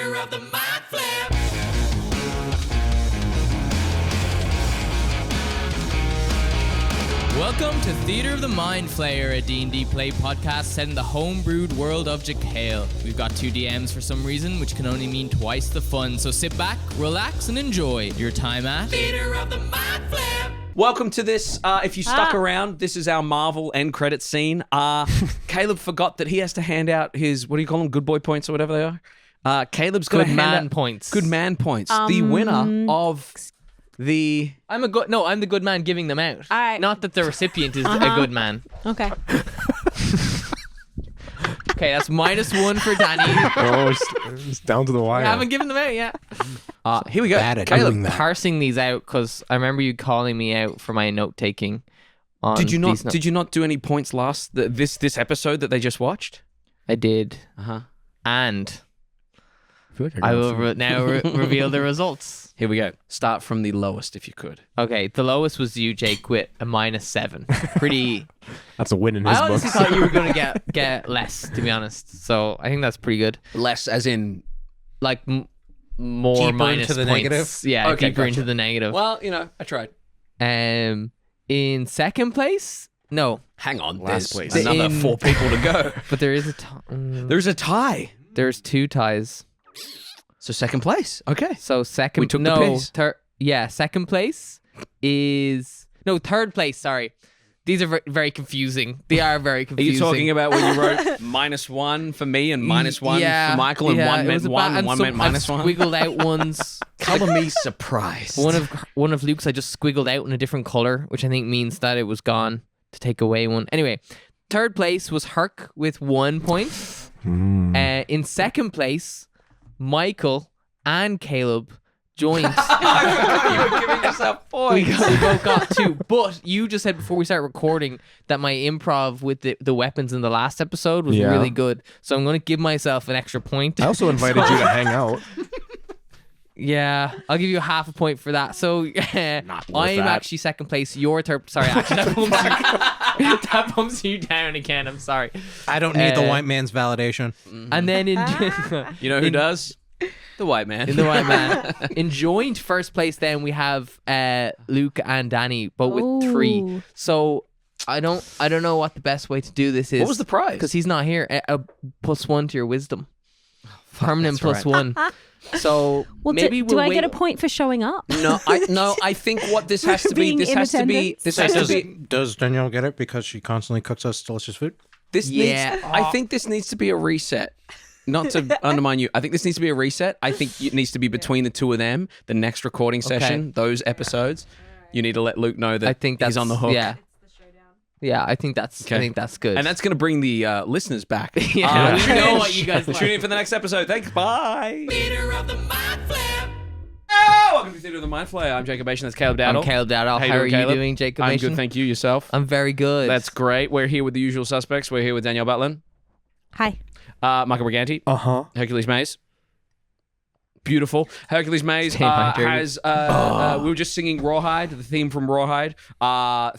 Theater of the Mind Flip. Welcome to Theater of the Mind Flayer, a D&D play podcast set in the homebrewed world of Jekyll. We've got 2 DMs for some reason, which can only mean twice the fun. So sit back, relax, and enjoy your time at Theater of the Mind Flip. Welcome to this. If you stuck around, this is our Marvel end credit scene. Caleb forgot that he has to hand out his, what do you call them, good boy points or whatever they are. Caleb's got Good man points. Good man points. The winner of the... I'm the good man giving them out. All right. Not that the recipient is a good man. Okay. Okay, that's -1 for Danny. Oh, it's down to the wire. I haven't given them out yet. Here we go. Bad at Caleb, doing that. Parsing these out because I remember you calling me out for my note taking. did you not do any points last this episode that they just watched? I did. And I will now reveal the results. Here we go. Start from the lowest if you could. Okay, the lowest was you, Jake, with a -7. Pretty. That's a win in his I honestly books. thought you were going to get less, to be honest. So I think that's pretty good. Less as in... Like more Deeper minus into the points. negative? Yeah, Okay, deeper gotcha. into the negative. Well, you know, I tried. In second place, no, Hang on. Last There's place. another In- 4 people to go. but there is a There's a tie. there's 2 ties. So second place. Okay. So second, We took the piss. Second place third place. Sorry, these are very confusing. They are very Are confusing. you talking about when you wrote -1 for me and -1 for Michael and one it meant was a 1 bad- and one some- meant -1? I've squiggled out ones. Color me surprised. One of Luke's I just squiggled out in a different color, which I think means that it was gone to take away one. Anyway, third place was Herc with 1 point. In second place, Michael and Caleb joined. you were giving yourself we points. both got 2. But you just said before we started recording that my improv with the weapons in the last episode was Yeah. really good. So I'm going to give myself an extra point. I also invited you to hang out. Yeah, I'll give you half a point for that. So I'm that. actually second place. You're third. Sorry, actually, that bumps you down again. I'm sorry. I don't need the white man's validation. And then You know who does? The white man. in the white man, in joint first place, then we have Luke and Danny, but with 3. Ooh. So I don't know what the best way to do this is. What was the prize? Because he's not here. A +1 to your wisdom. Permanent that's +1. So Well, maybe do we'll I wait. get a point for showing up? No, I think what this has to be, Being this in has to be, attendance? this has to be, Does Danielle get it because she constantly cooks us delicious food? this Yeah. needs, I think this needs to be a reset. Not to undermine you. I think this needs to be a reset. I think it needs to be between the 2 of them, the next recording session, those episodes. You need to let Luke know that I think that's he's on the hook. Yeah. Yeah, I think that's good. And that's going to bring the listeners back. Yeah, we know what you guys like. Tune in for the next episode. Thanks. Bye. Theater of the Mind Flip. Oh, welcome to Theater of the Mind Flayer. I'm Jacob Asian. That's Caleb Dowdall. I'm Caleb Dowdall. How are you Caleb? doing, Jacob? I'm Asian? good, thank you. Yourself? I'm very good. That's great. We're here with the usual suspects. We're here with Danielle Butlin, Hi. Michael Briganti, Hercules Mays. Beautiful. Hercules Mays Stay hydrated. has. We were just singing Rawhide, the theme from Rawhide,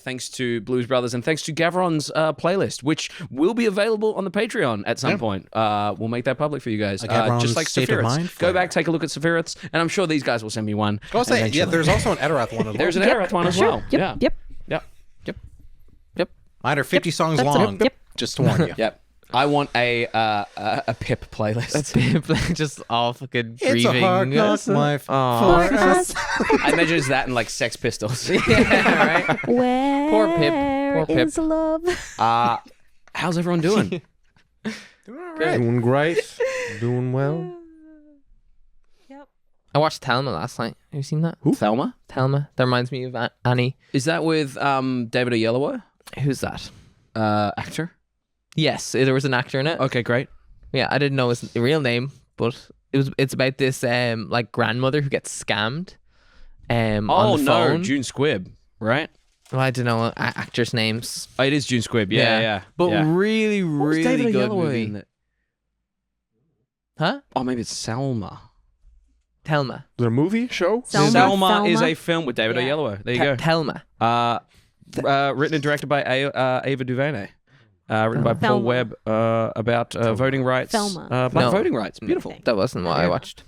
thanks to Blues Brothers and thanks to Gavron's playlist, which will be available on the Patreon at some point. We'll make that public for you guys. Gavron's Just like State of Safirith's. Mind Go flavor. back, take a look at Safirith's, and I'm sure these guys will send me one. I was saying, yeah, eventually. there's also an Etterath one as well. There's an Etterath one as well. Yeah. Yep. Mine are 50 songs That's long. Yep. Just to warn you. Yep. I want a Pip playlist. just all fucking It's grieving. a hard knock life Aw. for us. I imagine it's that and like Sex Pistols. Yeah, right. Where Poor Pip. Poor Pip. is love? How's everyone doing? Doing great. Doing well. I watched Thelma last night. Have you seen that? Who? Thelma? Thelma. That reminds me of Annie. Is that with David Oyelowo, Who's that? actor? Yes, there was an actor in it. Okay, great. Yeah, I didn't know his real name, but it's about this like grandmother who gets scammed. On the phone. June Squibb, right? Well, I don't know actors' names. Oh, it is June Squibb. Yeah. But yeah. really, What was really David good Oyelowo movie. in it? Huh? Oh, maybe it's Selma. Thelma. Is there a movie? Show? Selma is a film with David Oyelowo. There you go. Thelma. Written and directed by Ava DuVernay. written by Paul Thelma. Webb about voting rights. Thelma. Black No. voting rights. Beautiful. That wasn't what I watched.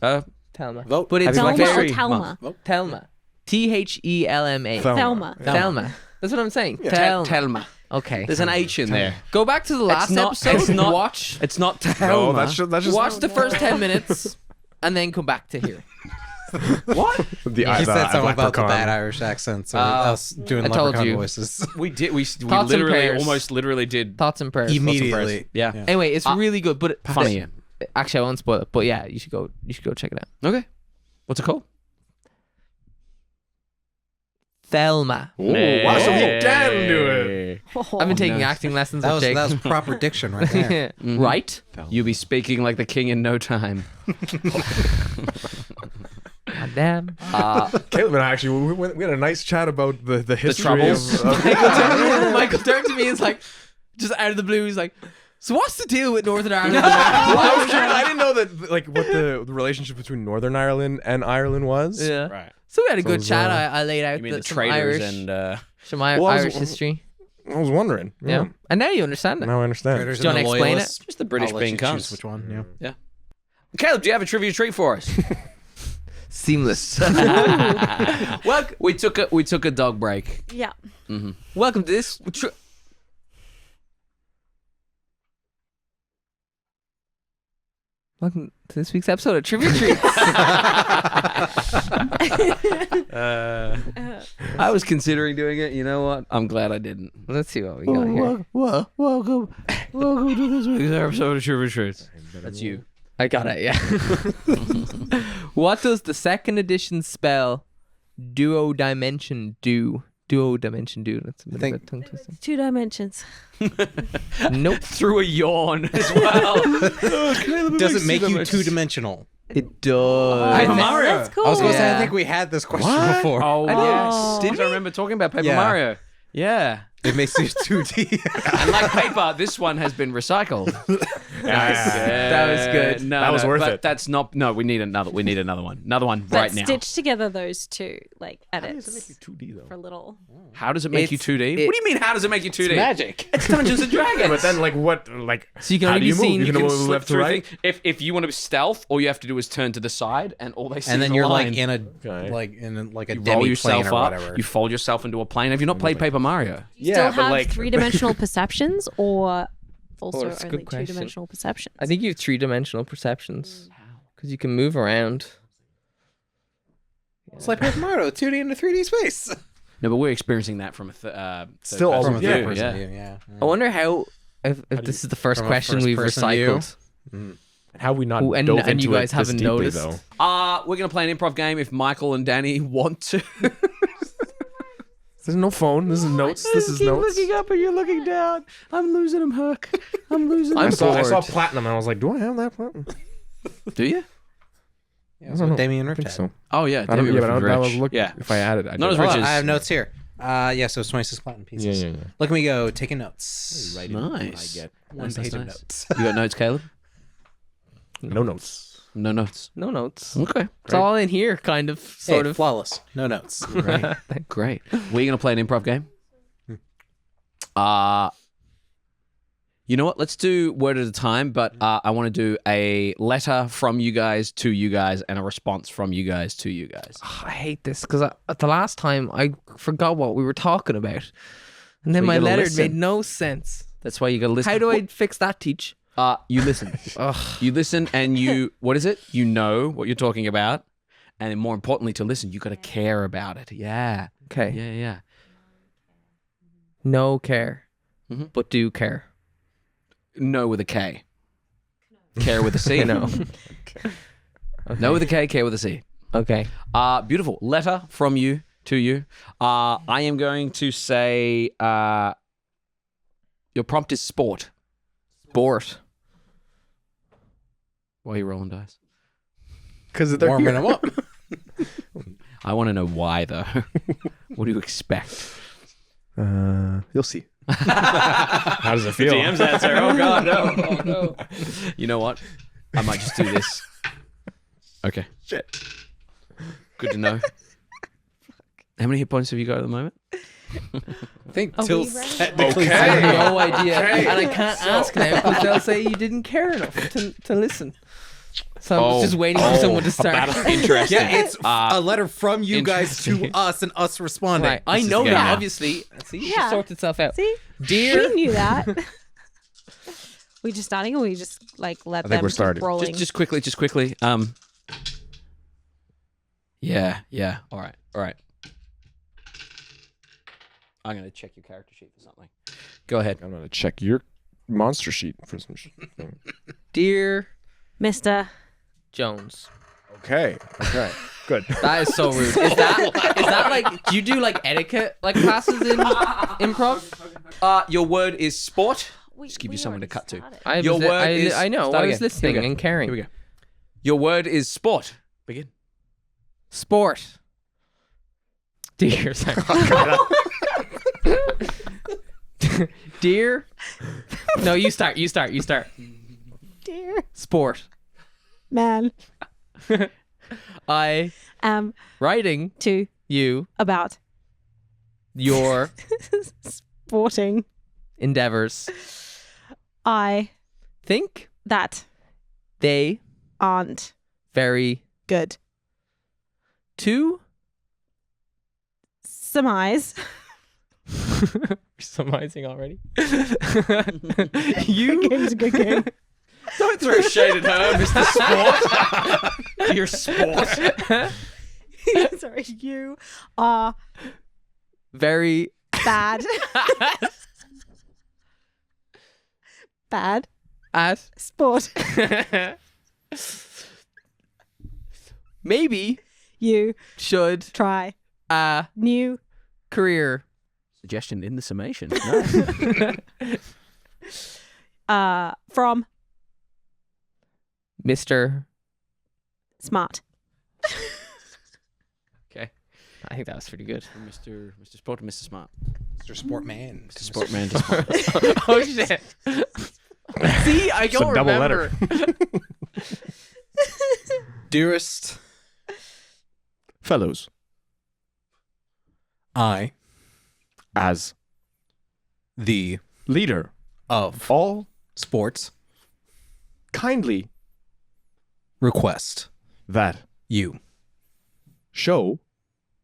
Thelma. Vote. But it's Thelma very or Thelma? Thelma. Thelma. Thelma. Thelma. That's what I'm saying. Telma. Okay. There's an H in there. Go back to the last not- episode. it's not- watch. It's not Telma. No, that's just Watch the first 10 minutes, and then come back to here. What? the He said something about the leprechaun. bad Irish accents or us doing I told leprechaun you. voices. We did. We Thoughts and literally, prayers. almost literally did. Thoughts and prayers. Immediately. Yeah. Anyway, it's really good, but Funny. actually, I won't spoil it. But yeah, you should go check it out. Okay. What's it called? Thelma. Wow, so we can do it. I've been taking nice. acting lessons That with was Jake. that was proper diction right there. Right? You'll be speaking like the king in no time. God damn. Caleb and I actually we had a nice chat about the history troubles. of Michael turned to me and is like, just out of the blue, he's like, so what's the deal with Northern Ireland? I didn't know that like what the relationship between Northern Ireland and Ireland was. Yeah. Right. So we had a good was, chat. I laid out You mean the some traders Irish, and some Well, I was- Irish history. I was wondering. Yeah. And now you understand it. Now I understand. Traders Do you and the wanna explain it? loyalists. just the British I'll let being you choose cunts. which one? Yeah. Caleb, do you have a trivia treat for us? Seamless. Well, we took a dog break. Yeah. Welcome to this. Welcome to this week's episode of Trivia Treats. I was considering doing it. You know what? I'm glad I didn't. Let's see what we got here. Welcome to this week's episode of Trivia Treats. That's you. I got it, yeah. What does the second edition spell Duo Dimension do? Duo Dimension do. That's a bit of a think- tongue twister. 2 dimensions. Nope. Through a yawn as well. Does it make you two-dimensional? It does. Paper Mario. That's cool. I was going to say, Yeah. I think we had this question before. Oh, Oh. yes. Did I remember talking about Paper Yeah. Mario? Yeah. It makes you 2D. And like paper, this one has been recycled. That was good. No, That was worth but it. That's not. No, we need another. We need another one. Another one right Let's now. stitch together those two, like edits 2D though. for a little. How does it make you It's- 2D? it- What do you mean? How does it make you 2D? Magic. It's Dungeons and Dragons. But then like what like So you can how only do you be move? seen- You you can can move slip left to through right. things. If you want to stealth, all you have to do is turn to the side, and all they see And is then a you're line. like in a Okay. a you roll demi-plane yourself or up. whatever. You fold yourself into a plane. Have you not played Paper Mario? You still have three-dimensional perceptions, or also that's a good only question. two-dimensional perceptions? I think you have 3-dimensional perceptions. Because you can move around. It's like Paper Mario, 2D into 3D space. No, but we're experiencing that from a Still all third-person of view, yeah. third-person yeah. view, yeah. I wonder how, if this is the first from a question we've first-person view? recycled. How we not Ooh, and- dove and into you guys it this haven't deeply, noticed? though. We're gonna play an improv game if Michael and Danny want to. There's no phone. This is notes. This is notes. up and you're looking down. I'm losing them, Herc. I'm losing I'm I saw bored. platinum and I was like, do I have that platinum? Do you? Yeah, that's what Damien I Rift think had. so. Oh yeah, I don't. David Yeah, but I Rich. was looking. Yeah. If I added, I Not as did. rich Hold on, as- I have notes here. Yeah, so it's 26 platinum pieces. Yeah. Look at me go, taking notes. Nice. One Nice, page nice, of nice. notes. You got notes, Caleb? No notes. No notes. No notes. Okay. It's all in here, kind of, sort Hey, of. flawless. No notes. Great. Great. We're gonna play an improv game. You know what? Let's do word at a time, but I want to do a letter from you guys to you guys and a response from you guys to you guys. I hate this because the last time I forgot what we were talking about. And then So you my gotta letter listen. made no sense. That's why you gotta listen. How do I fix that, Teach? You listen. You listen and you, what is it? You know what you're talking about. And then more importantly, to listen, you got to care about it. Yeah. Okay. Yeah. No care, Mhm. but do care. No with a K. Care with a C. No. No with a K, care with a C. Okay. Beautiful. Letter from you to you. I am going to say your prompt is sport. Sport. Why are you rolling dice? Because they're Warming here. them up. I want to know why, though. What do you expect? You'll see. How does it feel? answer. Oh, God, no. Oh, no. You know what? I might just do this. Okay. Shit. Good to know. How many hit points have you got at the moment? I think Are we Tilt's ready? technically Okay. I saying have it. no idea, Okay. and I can't ask now because they'll say you didn't care enough to listen. So I'm Oh. just waiting for someone to start. Interesting. Yeah, it's a letter from you guys to interesting. us and us responding. Right, I This is know the game that now. obviously. See, it Yeah. sorts itself out. See? Dear, We knew that. We just starting, or we just like let I think them we're keep starting. rolling? Just quickly. Yeah. All right. I'm gonna check your character sheet for something. Go ahead. I'm gonna check your monster sheet for some shit. dear Mr. Jones. Okay. Good. That is so rude. Is that like? Do you do like etiquette like classes in improv? Your word is sport. We, Just give you we something to already cut to. started. I Your was, word is- I know. Start I was again. Here we listening go. and caring. Here we go. Your word is sport. Begin. Sport. Dear, sorry. Dear. No, you start. Dear Sport. man, I writing to you about your sporting. endeavors. I Think that they aren't very good. to Surmise surmising already. Good You game's a good game. Don't throw shade at her, Mr. Sport. Your sport. Sorry, you are very bad. Bad at sport. maybe You should try a new career. Suggestion in the summation. No. from Mr. smart. Okay. I think that was pretty good. Mr. Sport and Mr. Smart. Mr. Sportman. Mr. Sportman to Smart. Oh shit. See, I It's a don't double remember. Dearest, Fellows, I, as the leader of all sports, kindly request that you show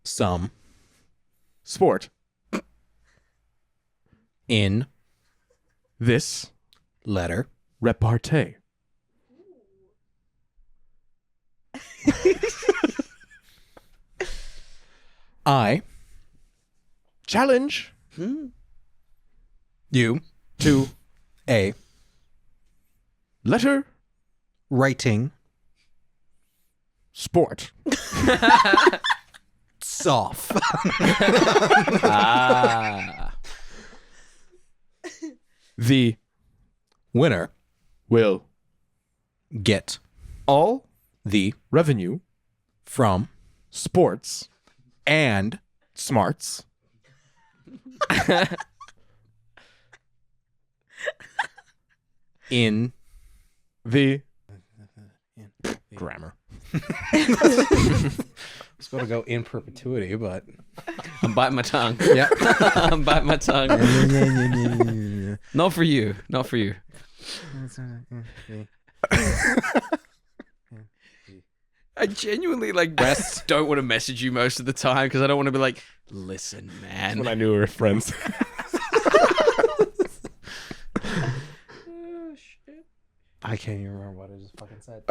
some sport in this letter repartee. I, Challenge you, to a letter writing sport. soft. The Winner will get all the revenue from sports and smarts in the grammar. It's going to go in perpetuity, but I'm biting my tongue. yeah. I'm biting my tongue. Not for you. Not for you. I genuinely don't want to message you most of the time because I don't want to be like, listen, man. When I knew we were friends. I can't even remember what I just fucking said.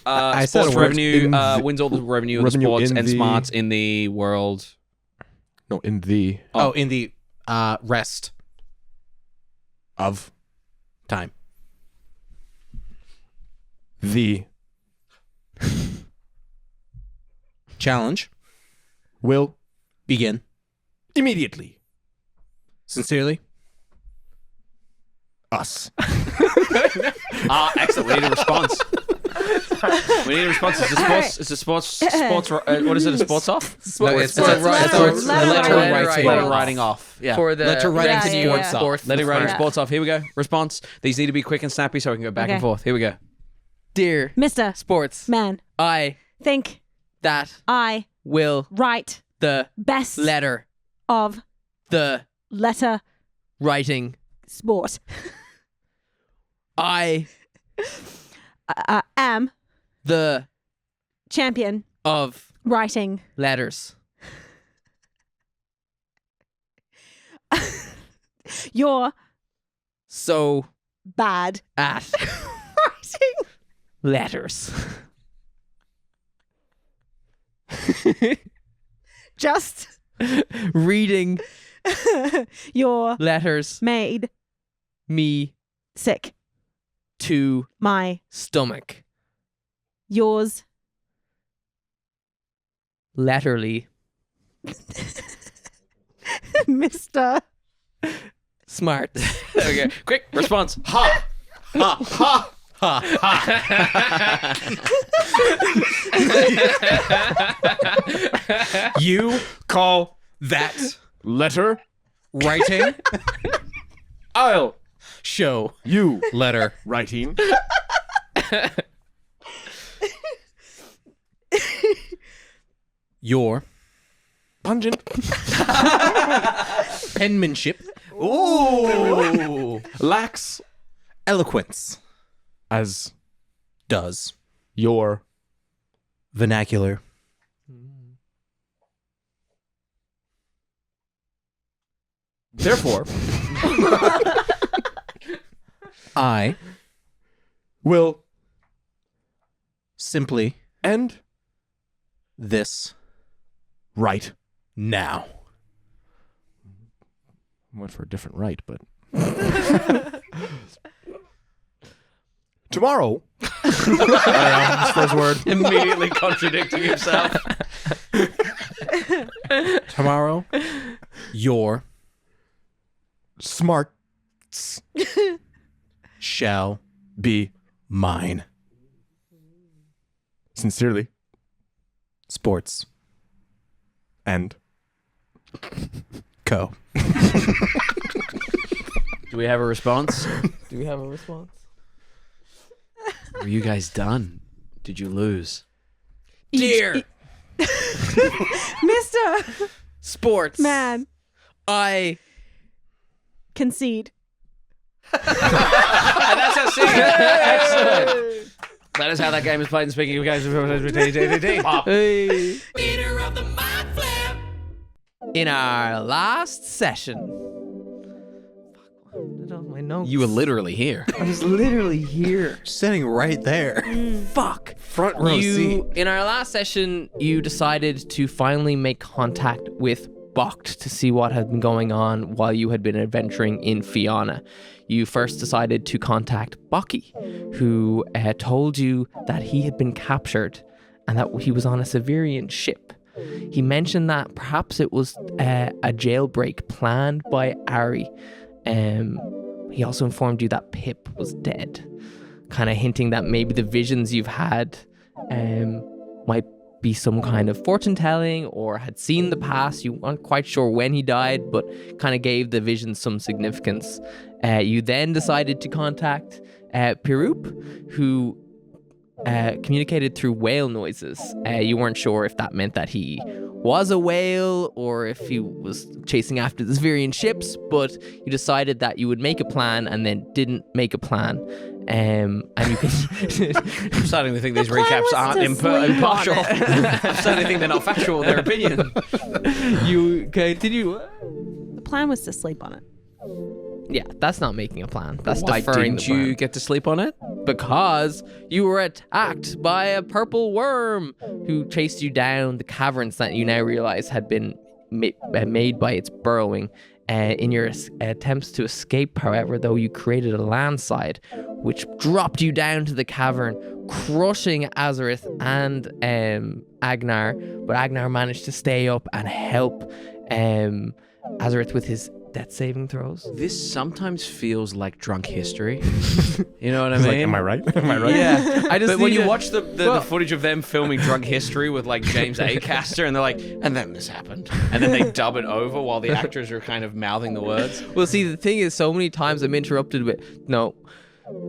I said sports a word revenue in the- wins all the revenue of the revenue sports in and the- smarts in the world. No, in the Oh, in the rest of time. the Challenge. will Begin. immediately Sincerely. us. Excellent. We need a response. We need a response. Is the sports? What is it? A sports off? No, it's Sports letter- letter writing. Letter writing off. Yeah. For the Letter writing revenue sports of off. sports. Letter writing Yeah. sports off. Here we go. Response. These need to be quick and snappy so we can go back and Okay. forth. Here we go. Dear Mr. sports, Man, I think that I will write the best letter of the letter writing. sport. I Am the champion of writing letters. You're So bad at writing letters. just Reading you're letters made me sick. to My stomach. yours Letterly. Mr. Smart. Okay, quick response. Ha! Ha! Ha! You call that Letter. writing I'll show You. letter Writing. your Pungent. penmanship Ooh. Lacks. eloquence As does your vernacular therefore I will simply end this right. now. Went for a different right, but tomorrow. First word. immediately contradicting himself. Tomorrow, your Smart shall be mine. sincerely Sports and Co. Do we have a response? Do we have a response? Were you guys done? Did you lose? Dear Mr. sports Man. I Concede. And that's how singing. Excellent. That is how that game is played. And speaking of games, Pop. Hey. Leader of the mind flip. In our last session. Fuck, what did all my notes? You were literally here. I was literally here. Sitting right there. Fuck. Front row seat. In our last session, you decided to finally make contact with Bokt to see what had been going on while you had been adventuring in Fianna. You first decided to contact Baki, who told you that he had been captured and that he was on a Severian ship. He mentioned that perhaps it was a jailbreak planned by Ari. He also informed you that Pip was dead, kind of hinting that maybe the visions you've had might be some kind of fortune telling or had seen the past. You weren't quite sure when he died, but kind of gave the vision some significance. You then decided to contact Pirup, who communicated through whale noises. You weren't sure if that meant that he was a whale or if he was chasing after the Severian ships, but you decided that you would make a plan and then didn't make a plan. And you can I'm starting to think these plan recaps was aren't to sleep on impartial. it. I'm starting to think they're not factual, their opinion. you continue. The plan was to sleep on it. Yeah, that's not making a plan. That's Why deferring didn't the plan. you get to sleep on it? Because you were attacked by a purple worm who chased you down the caverns that you now realize had been made by its burrowing. In your attempts to escape, however, though, you created a landslide which dropped you down to the cavern, crushing Azorith and Agenar. But Agenar managed to stay up and help Azorith with his death saving throws. This sometimes feels like drunk history. You know what I It's mean? like, am I right? Am I right? Yeah, I just But when need you to- watch the footage of them filming drunk history with like James Acaster and they're like, and then this happened. And then they dub it over while the actors are kind of mouthing the words. Well, see, the thing is, so many times I'm interrupted with, no,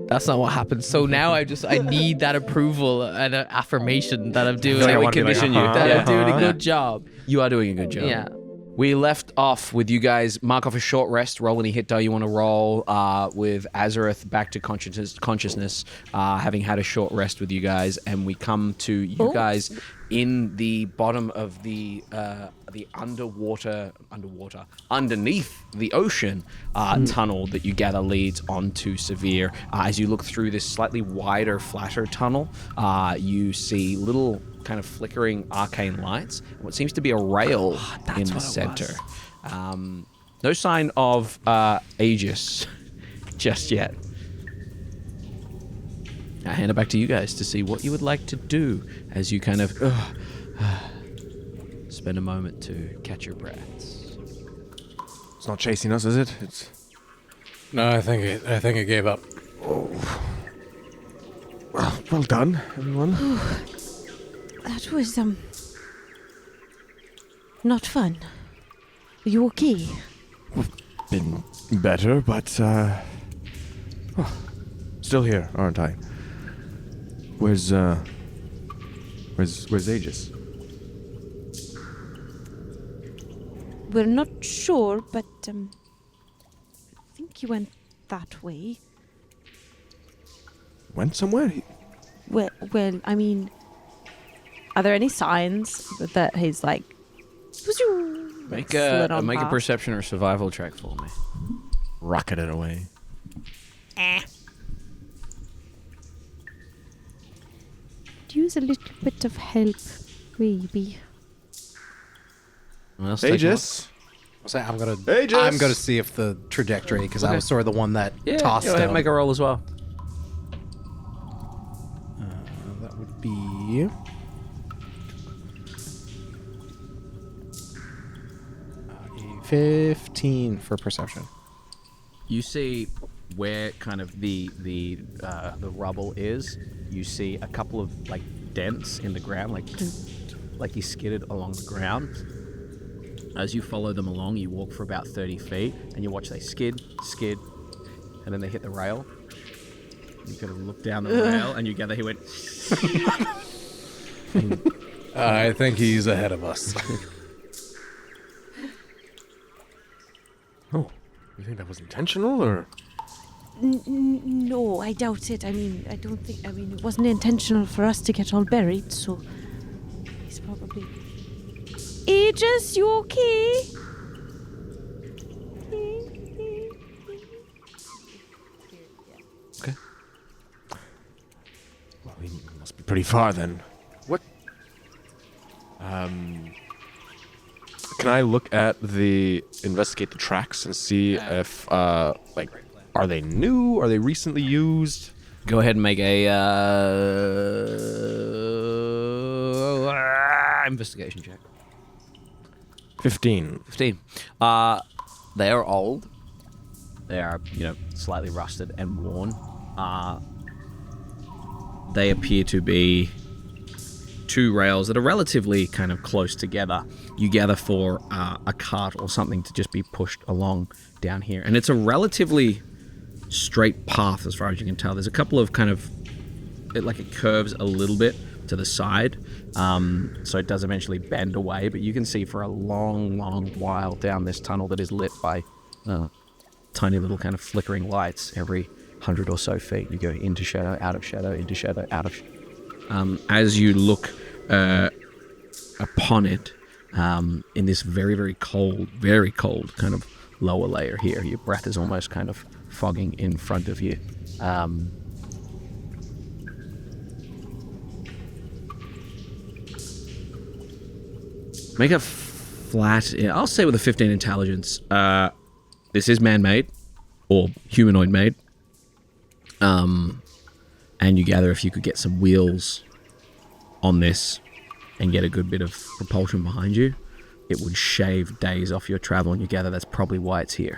that's not what happened. So now I need that approval and affirmation that I'm doing. So I we want to be like, commission you. that Yeah. I'm doing a Uh-huh. good job. You are doing a good job. Yeah. We left off with you guys mark off a short rest, roll any hit die you want to roll, with Azorith back to consciousness, having had a short rest with you guys, and we come to you guys in the bottom of the underneath the ocean tunnel that you gather leads onto Severe. As you look through this slightly wider, flatter tunnel, you see little kind of flickering arcane lights, and what seems to be a rail in the center. No sign of Aegis just yet. I hand it back to you guys to see what you would like to do as you kind of spend a moment to catch your breaths. It's not chasing us, is it? No, I think it gave up. Well done, everyone. That was, not fun. Are you okay? Been better, but still here, aren't I? Where's Aegis? We're not sure, but, I think he went that way. Went somewhere? Well, I mean, are there any signs that he's like... Make slid a on past? perception or survival check for me. Rocketed away. Could use a little bit of help, maybe. Anyone else take Aegis? I'm gonna Aegis! see if the trajectory, because I Okay. was sort of the one that one? tossed go ahead, him. make a roll as well. That would be 15 for perception. You see where kind of the rubble is. You see a couple of like dents in the ground, like he skidded along the ground. As you follow them along, you walk for about 30 feet, and you watch they skid, and then they hit the rail. You kind of look down the rail, and you gather he went. I think he's ahead of us. Oh, you think that was intentional, or? No, I doubt it. I mean, I don't think... I mean, it wasn't intentional for us to get all buried, so... He's probably... Aegis, you okay? Okay. Well, he must be pretty far then. What? Can I look at investigate the tracks and see if, like, are they new? Are they recently used? Go ahead and make a investigation check. 15. 15. They are old. They are, slightly rusted and worn. They appear to be two rails that are relatively kind of close together. You gather for a cart or something to just be pushed along down here. And it's a relatively straight path as far as you can tell. There's a couple of kind of... it curves a little bit to the side. So it does eventually bend away. But you can see for a long, long while down this tunnel that is lit by tiny little kind of flickering lights every 100 or so feet. You go into shadow, out of shadow, into shadow, out of shadow. As you look upon it, in this very, very cold kind of lower layer here, your breath is almost kind of fogging in front of you. Make a flat... I'll say with a 15 intelligence. This is man-made, or humanoid-made. And you gather if you could get some wheels on this and get a good bit of propulsion behind you, it would shave days off your travel, and you gather that's probably why it's here.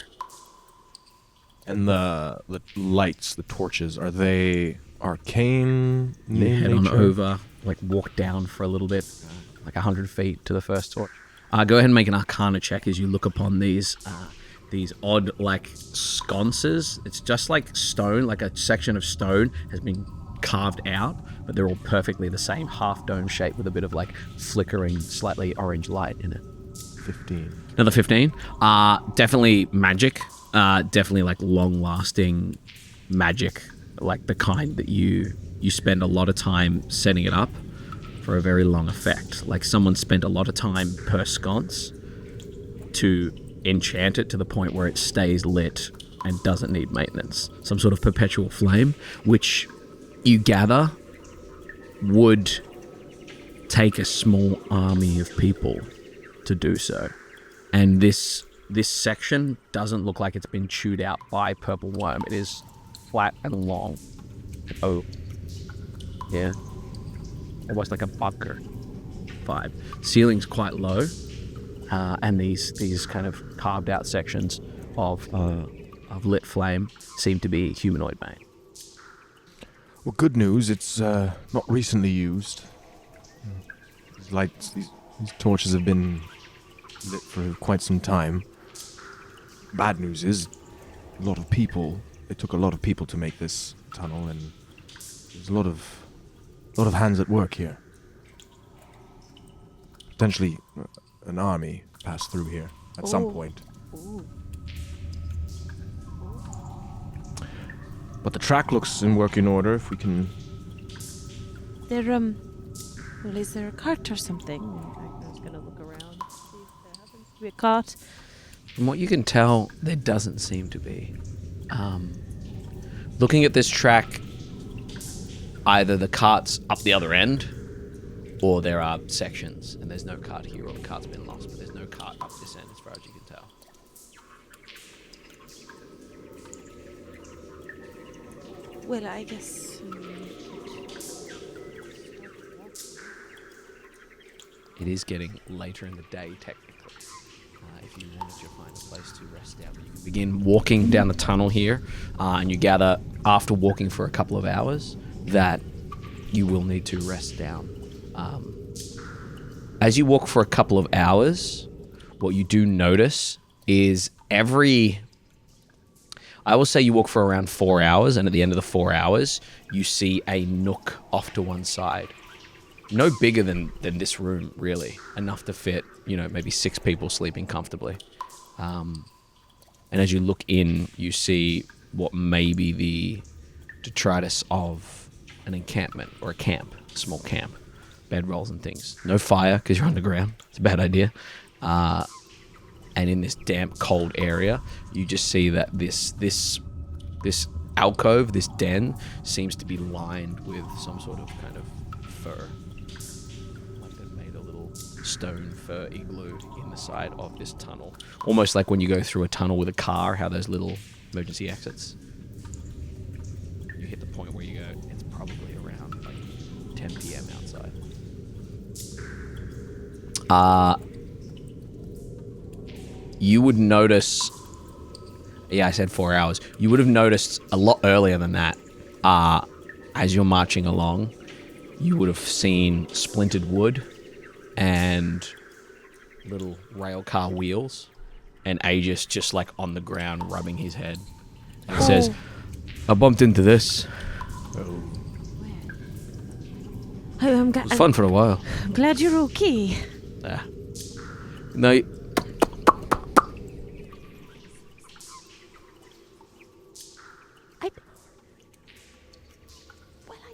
And the lights, the torches, are they arcane? You head on over, walk down for a little bit, 100 feet to the first torch. Go ahead and make an Arcana check as you look upon these odd, sconces. It's just like stone, like a section of stone has been carved out, but they're all perfectly the same half dome shape with a bit of flickering, slightly orange light in it. 15. Another 15. Definitely magic. Definitely like long-lasting magic, like the kind that you spend a lot of time setting it up for a very long effect. Like someone spent a lot of time per sconce to enchant it to the point where it stays lit and doesn't need maintenance. Some sort of perpetual flame, which you gather would take a small army of people to do so. And this section doesn't look like it's been chewed out by purple worm. It is flat and long. Oh, yeah. Almost like a bunker vibe. Ceiling's quite low, and these kind of carved out sections of lit flame seem to be humanoid made. Well, good news, it's not recently used. These lights, these torches have been lit for quite some time. Bad news is, a lot of people, it took a lot of people to make this tunnel, and there's a lot of hands at work here. Potentially an army passed through here at some point. But the track looks in working order. If we can... There, well, is there a cart or something? I was gonna look around, see if there happens to be a cart. From what you can tell, there doesn't seem to be. Looking at this track, either the cart's up the other end, or there are sections, and there's no cart here, or the cart's been lost, but there's no cart up this end as far as you can tell. Well, I guess. It is getting later in the day, technically. If you wanted to find a place to rest out, you can begin walking down the tunnel here, and you gather, after walking for a couple of hours, that you will need to rest down. As you walk for a couple of hours, what you do notice is I will say you walk for around 4 hours, and at the end of the 4 hours, you see a nook off to one side. No bigger than this room, really. Enough to fit, maybe 6 people sleeping comfortably. And as you look in, you see what may be the detritus of an encampment, or a camp, a small camp. Bedrolls and things. No fire, because you're underground. It's a bad idea. And in this damp, cold area, you just see that this alcove, this den, seems to be lined with some sort of kind of fur. Like they've made a little stone fur igloo in the side of this tunnel. Almost like when you go through a tunnel with a car, how those little emergency exits. You hit the point where you go, it's probably around like 10 p.m. outside. You would notice... Yeah, I said 4 hours. You would have noticed a lot earlier than that. As you're marching along, you would have seen splintered wood and little rail car wheels, and Aegis just like on the ground rubbing his head. And he says, I bumped into this. It was fun for a while. I'm glad you're okay. No. I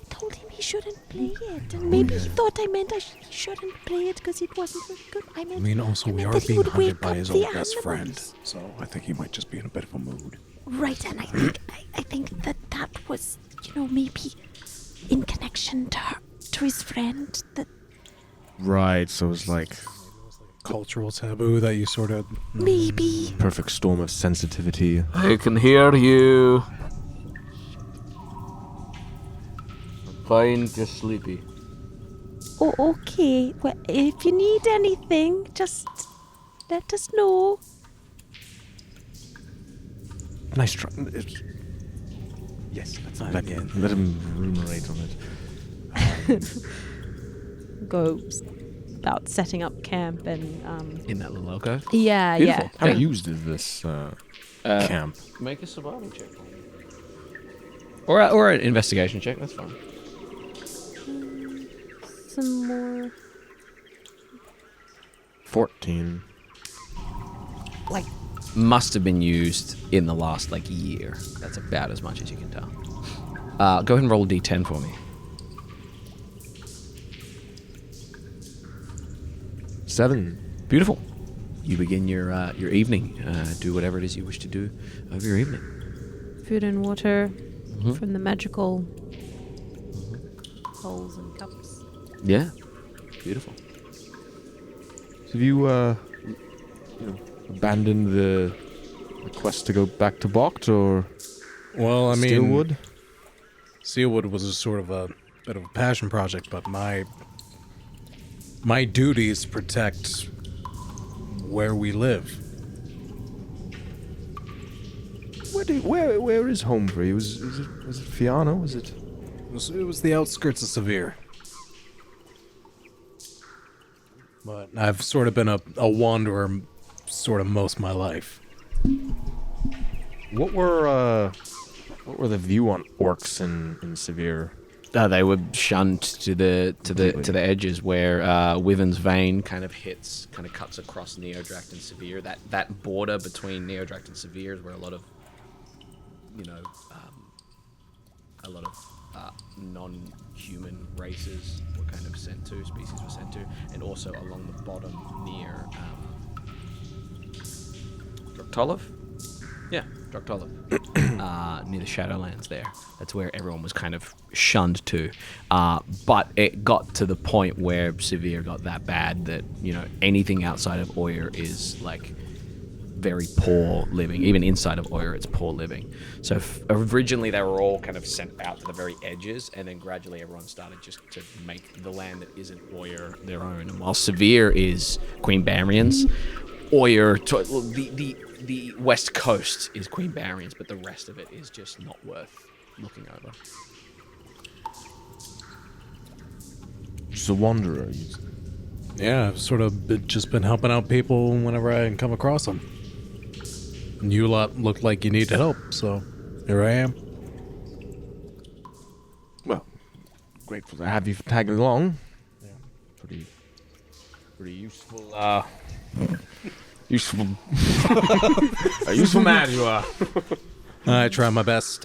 told him he shouldn't play it, and maybe he thought I meant he shouldn't play it because it wasn't very good. I mean, also, we are that he being would hunted wake by up his the old best friend, animals. so I think he might just be in a bit of a mood. Right, and I think that was, maybe in connection to his friend. That Right, so it's like Cultural taboo that you sort of... maybe. perfect storm of sensitivity. I can hear you. I'm fine, just sleepy. Oh, okay. Well, if you need anything, just let us know. Nice try. Yes, let him ruminate on it. Go about setting up camp and In that little alcove. yeah. Beautiful. How used is this camp? Make a survival check. Or an investigation check, that's fine. Some more. 14. like must have been used in the last like year. That's about as much as you can tell. Go ahead and roll a d10 for me. 7. Beautiful. You begin your evening. Do whatever it is you wish to do over your evening. Food and water from the magical bowls and cups. Yeah. Beautiful. So have you, abandoned the quest to go back to Bokt, or Well, I mean, Steelwood? Steelwood was a sort of a bit of a passion project, but my duties protect where we live. Where is home for you? Was it Fiano? Was it? It was the outskirts of Safirith. But I've sort of been a wanderer sort of most of my life. What were the view on orcs in Severe? They were shunned to the edges where Wyvern's Vein kind of cuts across Neodract and Severe. That border between Neodract and Severe is where a lot of non-human races were kind of species were sent to, and also along the bottom near Droktolov? Yeah, Droktolov. Near the Shadowlands there. That's where everyone was kind of shunned to. But it got to the point where Severe got that bad that, anything outside of Oyer is like very poor living. Even inside of Oyer, it's poor living. So originally they were all kind of sent out to the very edges, and then gradually everyone started just to make the land that isn't Oyer their own. And while Severe is Queen Barian's, Oyer, the west coast is Queen Barian's, but the rest of it is just not worth looking over. Just a wanderer. Yeah, I've sort of just been helping out people whenever I come across them. And you lot look like you need help, so here I am. Well, grateful to have you for tagging along. Yeah. Pretty useful. Useful. A useful man you are. I try my best.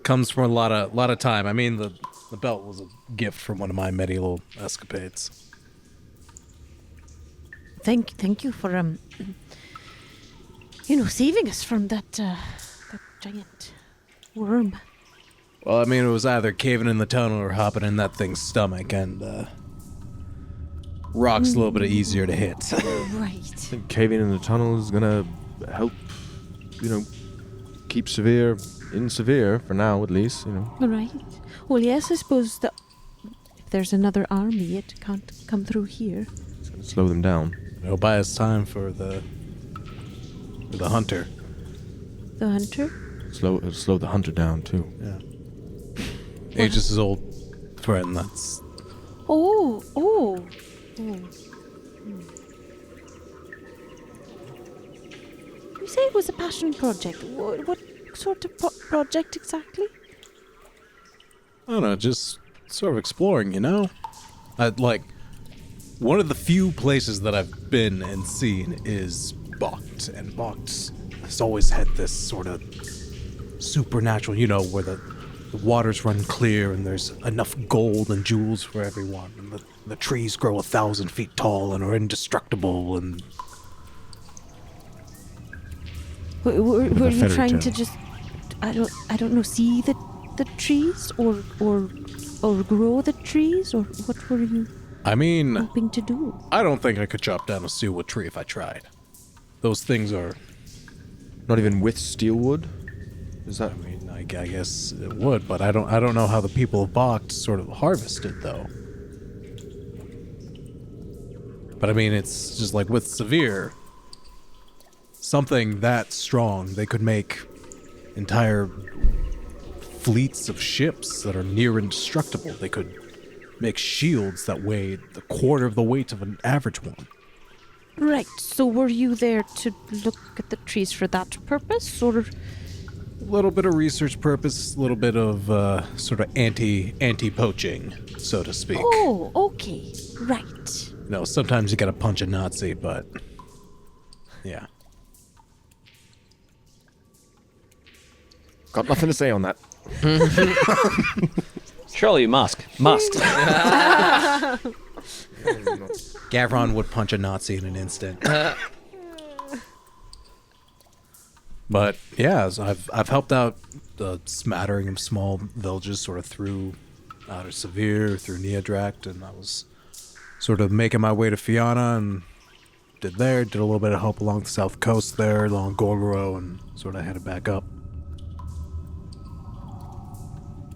Comes from a lot of time. I mean, the belt was a gift from one of my medieval escapades. Thank you for saving us from that giant worm. Well, I mean, it was either caving in the tunnel or hopping in that thing's stomach, and rock's a little bit easier to hit. Right. I think caving in the tunnel is gonna help, keep Severe in Severe for now, at least. Right. Well, yes, I suppose that if there's another army, it can't come through here. It's gonna slow them down. It'll buy us time for the hunter. The hunter? It'll slow the hunter down too. Yeah. Aegis' old friend. That's. Oh. You say it was a passion project. What sort of project exactly? I don't know, just sort of exploring, one of the few places that I've been and seen is Bokt, and Bokt has always had this sort of supernatural, where the waters run clear and there's enough gold and jewels for everyone, and the trees grow 1,000 feet tall and are indestructible, and... Were you trying tale. to just, I don't know, see the trees or grow the trees, or what were you hoping to do? I don't think I could chop down a Steelwood tree if I tried. Those things are... Not even with Steelwood? Is that? I guess it would, but I don't know how the people of Bokt sort of harvested, though. But it's just like with Severe, something that strong, they could make entire fleets of ships that are near indestructible. They could make shields that weigh the quarter of the weight of an average one. Right, so were you there to look at the trees for that purpose, or... A little bit of research purpose, a little bit of sort of anti-poaching, so to speak. Oh, okay, right. Sometimes you gotta punch a Nazi, but... Yeah. Got nothing to say on that. Surely Musk. Must. Gavron would punch a Nazi in an instant. But yeah, I've helped out a smattering of small villages sort of through out of Severe, through Neodract, and I was sort of making my way to Fianna and did a little bit of help along the south coast there, along Gorgoro, and sort of headed back up.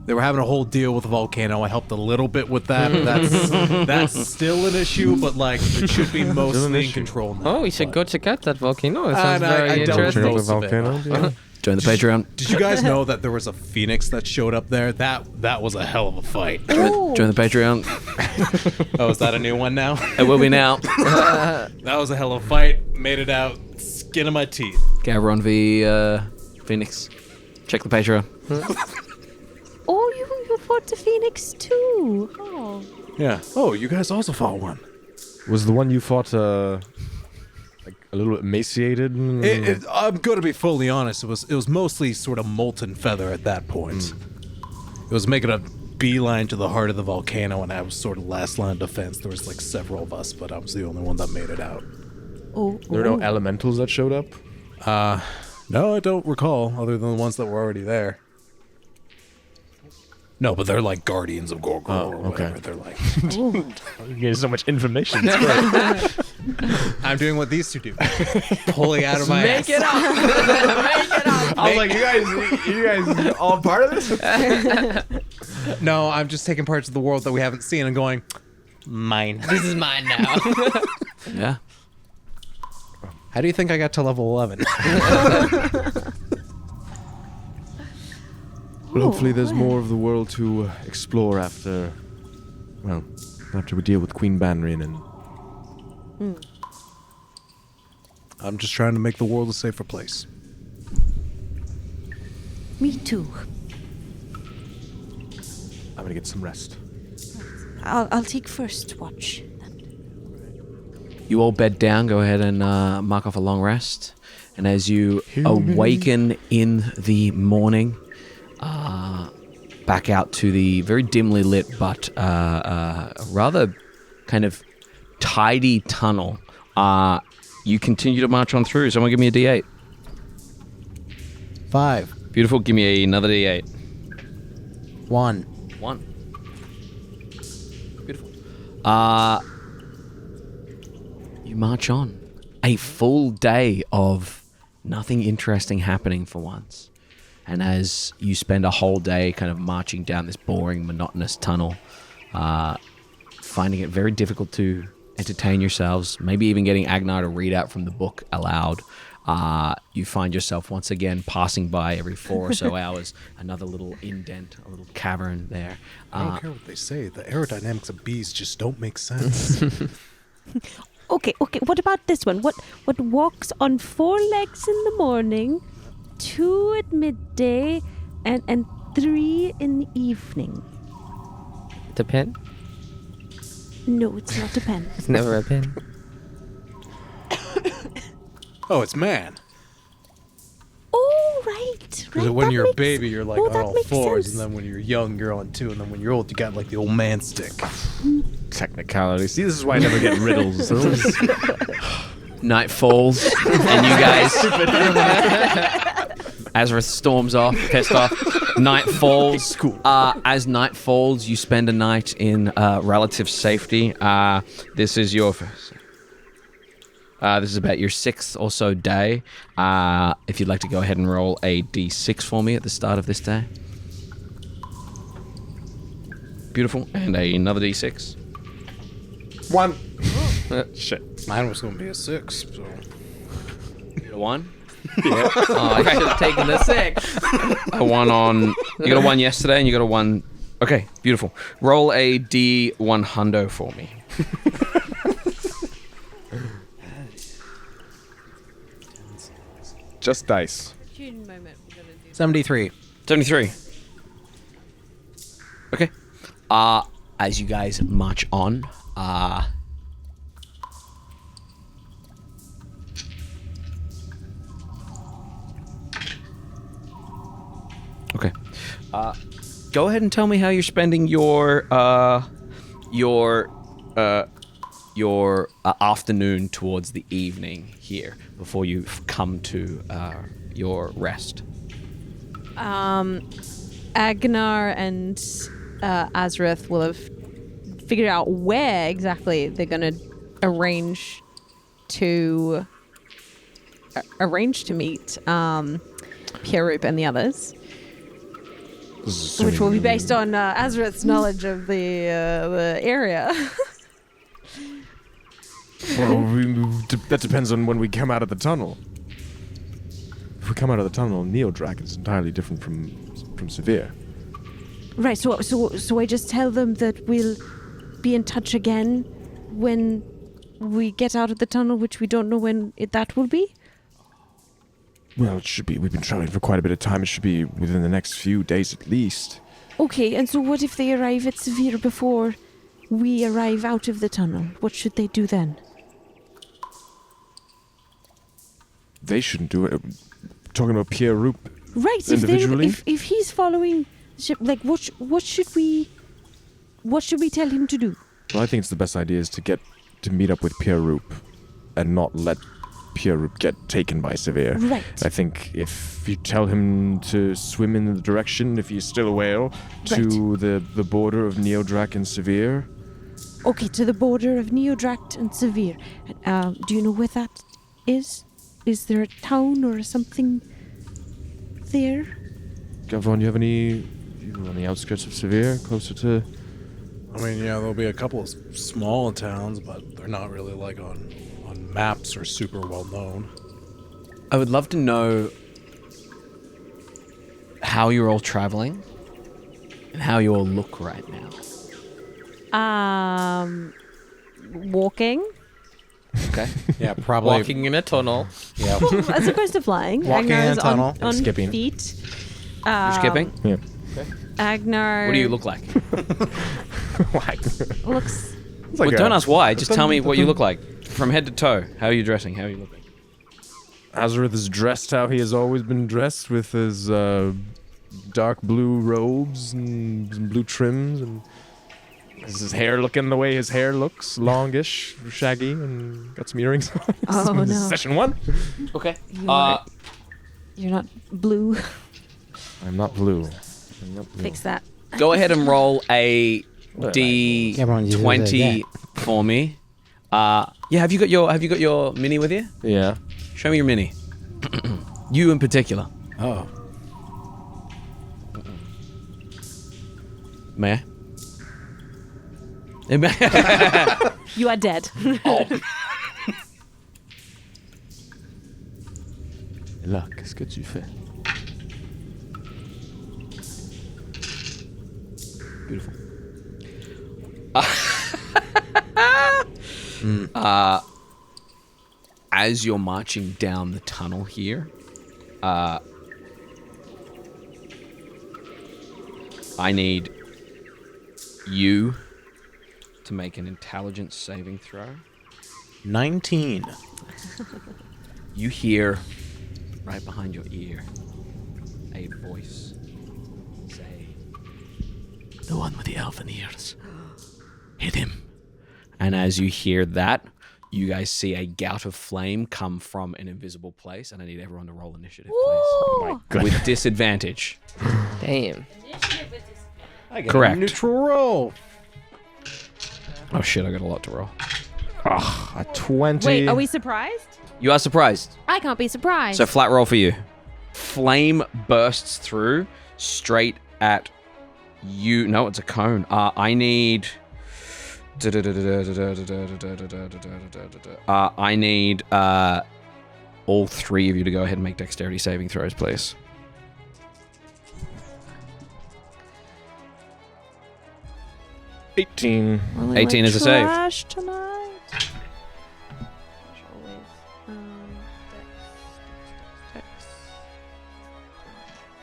They were having a whole deal with the volcano. I helped a little bit with that. But that's still an issue, but like it should be mostly in control now. Oh, we should go check out that volcano. It sounds I very don't interesting. know. Most of it. Join the Patreon. Did you guys know that there was a phoenix that showed up there? That was a hell of a fight. Join the Patreon. Oh, is that a new one now? It will be now. That was a hell of a fight. Made it out. Skin of my teeth. Gavron v Phoenix. Check the Patreon. Oh, you fought the Phoenix too. Oh. Yeah. Oh, you guys also fought one. Was the one you fought like a little bit emaciated? I'm going to be fully honest. It was mostly sort of molten feather at that point. It was making a beeline to the heart of the volcano, and I was sort of last line of defense. There was like several of us, but I was the only one that made it out. Oh. There were no elementals that showed up? No, I don't recall, other than the ones that were already there. No, but they're like guardians of Gorgor or whatever. They're like. You gave so much information. I'm doing what these two do. Pulling out of my ass. Make it up. Make it up. I was like, you guys all part of this? No, I'm just taking parts of the world that we haven't seen and going, mine. This is mine now. Yeah. How do you think I got to level 11? Well, hopefully there's more of the world to explore after we deal with Queen Banrin and... I'm just trying to make the world a safer place. Me too. I'm gonna get some rest. I'll take first watch. You all bed down. Go ahead and mark off a long rest. And as you awaken in the morning, back out to the very dimly lit but rather kind of tidy tunnel, you continue to march on through. Someone give me a D8. 5. Beautiful. Give me another D8. 1. 1. Beautiful. You march on. A full day of nothing interesting happening for once. And as you spend a whole day kind of marching down this boring, monotonous tunnel, finding it very difficult to entertain yourselves, maybe even getting Agenar to read out from the book aloud, you find yourself once again passing by every 4 or so hours another little indent, a little cavern there. I don't care what they say. The aerodynamics of bees just don't make sense. Okay. What about this one? What walks on 4 legs in the morning, 2 at midday, and 3 in the evening? The pen? No, it's not a pen. It's never a pen. Oh, it's man. Oh, right. Because when that you're a makes- baby, you're like oh, on that all makes 4s, sense. and then when you're young, you're on 2, and then when you're old, you got like the old man stick. Technicality. See, this is why I never get riddles. Night falls, and you guys... Azorith storms off, pissed off. Night falls. Cool. As night falls, you spend a night in relative safety. This is your... this is about your 6th or so day. If you'd like to go ahead and roll a d6 for me at the start of this day. Beautiful. And another d6. 1. Shit. Mine was going to be a 6, so... You got a 1? Oh, I should have taken the 6. A 1 on... You got a 1 yesterday and you got a 1... Okay, beautiful. Roll a d1 hundo for me. Just dice. 73. 73. Okay. As you guys march on, Go ahead and tell me how you're spending your afternoon towards the evening here before you come to your rest. Agenar and Azorith will have figured out where exactly they're going to arrange to meet Pierrup and the others, which will be based on Azorith's knowledge of the area. Well, that depends on when we come out of the tunnel. If we come out of the tunnel, Neodrak is entirely different from Safir. Right, so I just tell them that we'll be in touch again when we get out of the tunnel, which we don't know when that will be? Well, it should be. We've been traveling for quite a bit of time. It should be within the next few days at least. Okay, and so what if they arrive at Safir before we arrive out of the tunnel? What should they do then? They shouldn't do it. Talking about Pierrup. Right, individually? if he's following the ship, like what should we tell him to do? Well, I think it's the best idea is to meet up with Pierrup and not let Pierrup get taken by Safir. Right. I think if you tell him to swim in the direction, if he's still a whale, to the border of Neodrak and Safir. Okay, to the border of Neodrak and Safir. Do you know where that is? Is there a town or something there? Gavron, you on the outskirts of Safir, closer to... I mean, yeah, there'll be a couple of small towns, but they're not really like on maps or super well known. I would love to know how you're all traveling and how you all look right now. Walking. Okay. Yeah, probably. Walking in a tunnel. Yeah. As opposed to flying. Walking in Agnar's a tunnel. on Skipping. feet. You're skipping? Yeah. Agnar. What do you look like? Looks. Well, don't ask why. Just tell me what you look like. From head to toe. How are you dressing? How are you looking? Azorith is dressed how he has always been dressed, with his dark blue robes and some blue trims, and is his hair looking the way his hair looks, longish, shaggy, and got some earrings on. Oh, no. Session 1. Okay. You're not blue. I'm not blue. Fix that. Go ahead and roll a Everyone uses it, D20 yeah. for me. Yeah, have you got your mini with you? Yeah. Show me your mini. You in particular. Oh. May I? You are dead. Là, qu'est-ce que tu fais? Beautiful. As you're marching down the tunnel here, I need you to make an intelligence saving throw. 19. You hear right behind your ear a voice say, "The one with the elven ears. Hit him." And as you hear that, you guys see a gout of flame come from an invisible place, and I need everyone to roll initiative, please. With disadvantage. Damn. Correct. Neutral roll. Oh shit, I got a lot to roll. A 20. Wait, are we surprised? You are surprised. I can't be surprised. So flat roll for you. Flame bursts through straight at you. No, it's a cone. I need... I need all three of you to go ahead and make dexterity saving throws, please. $18. 18 is a save. Trash tonight.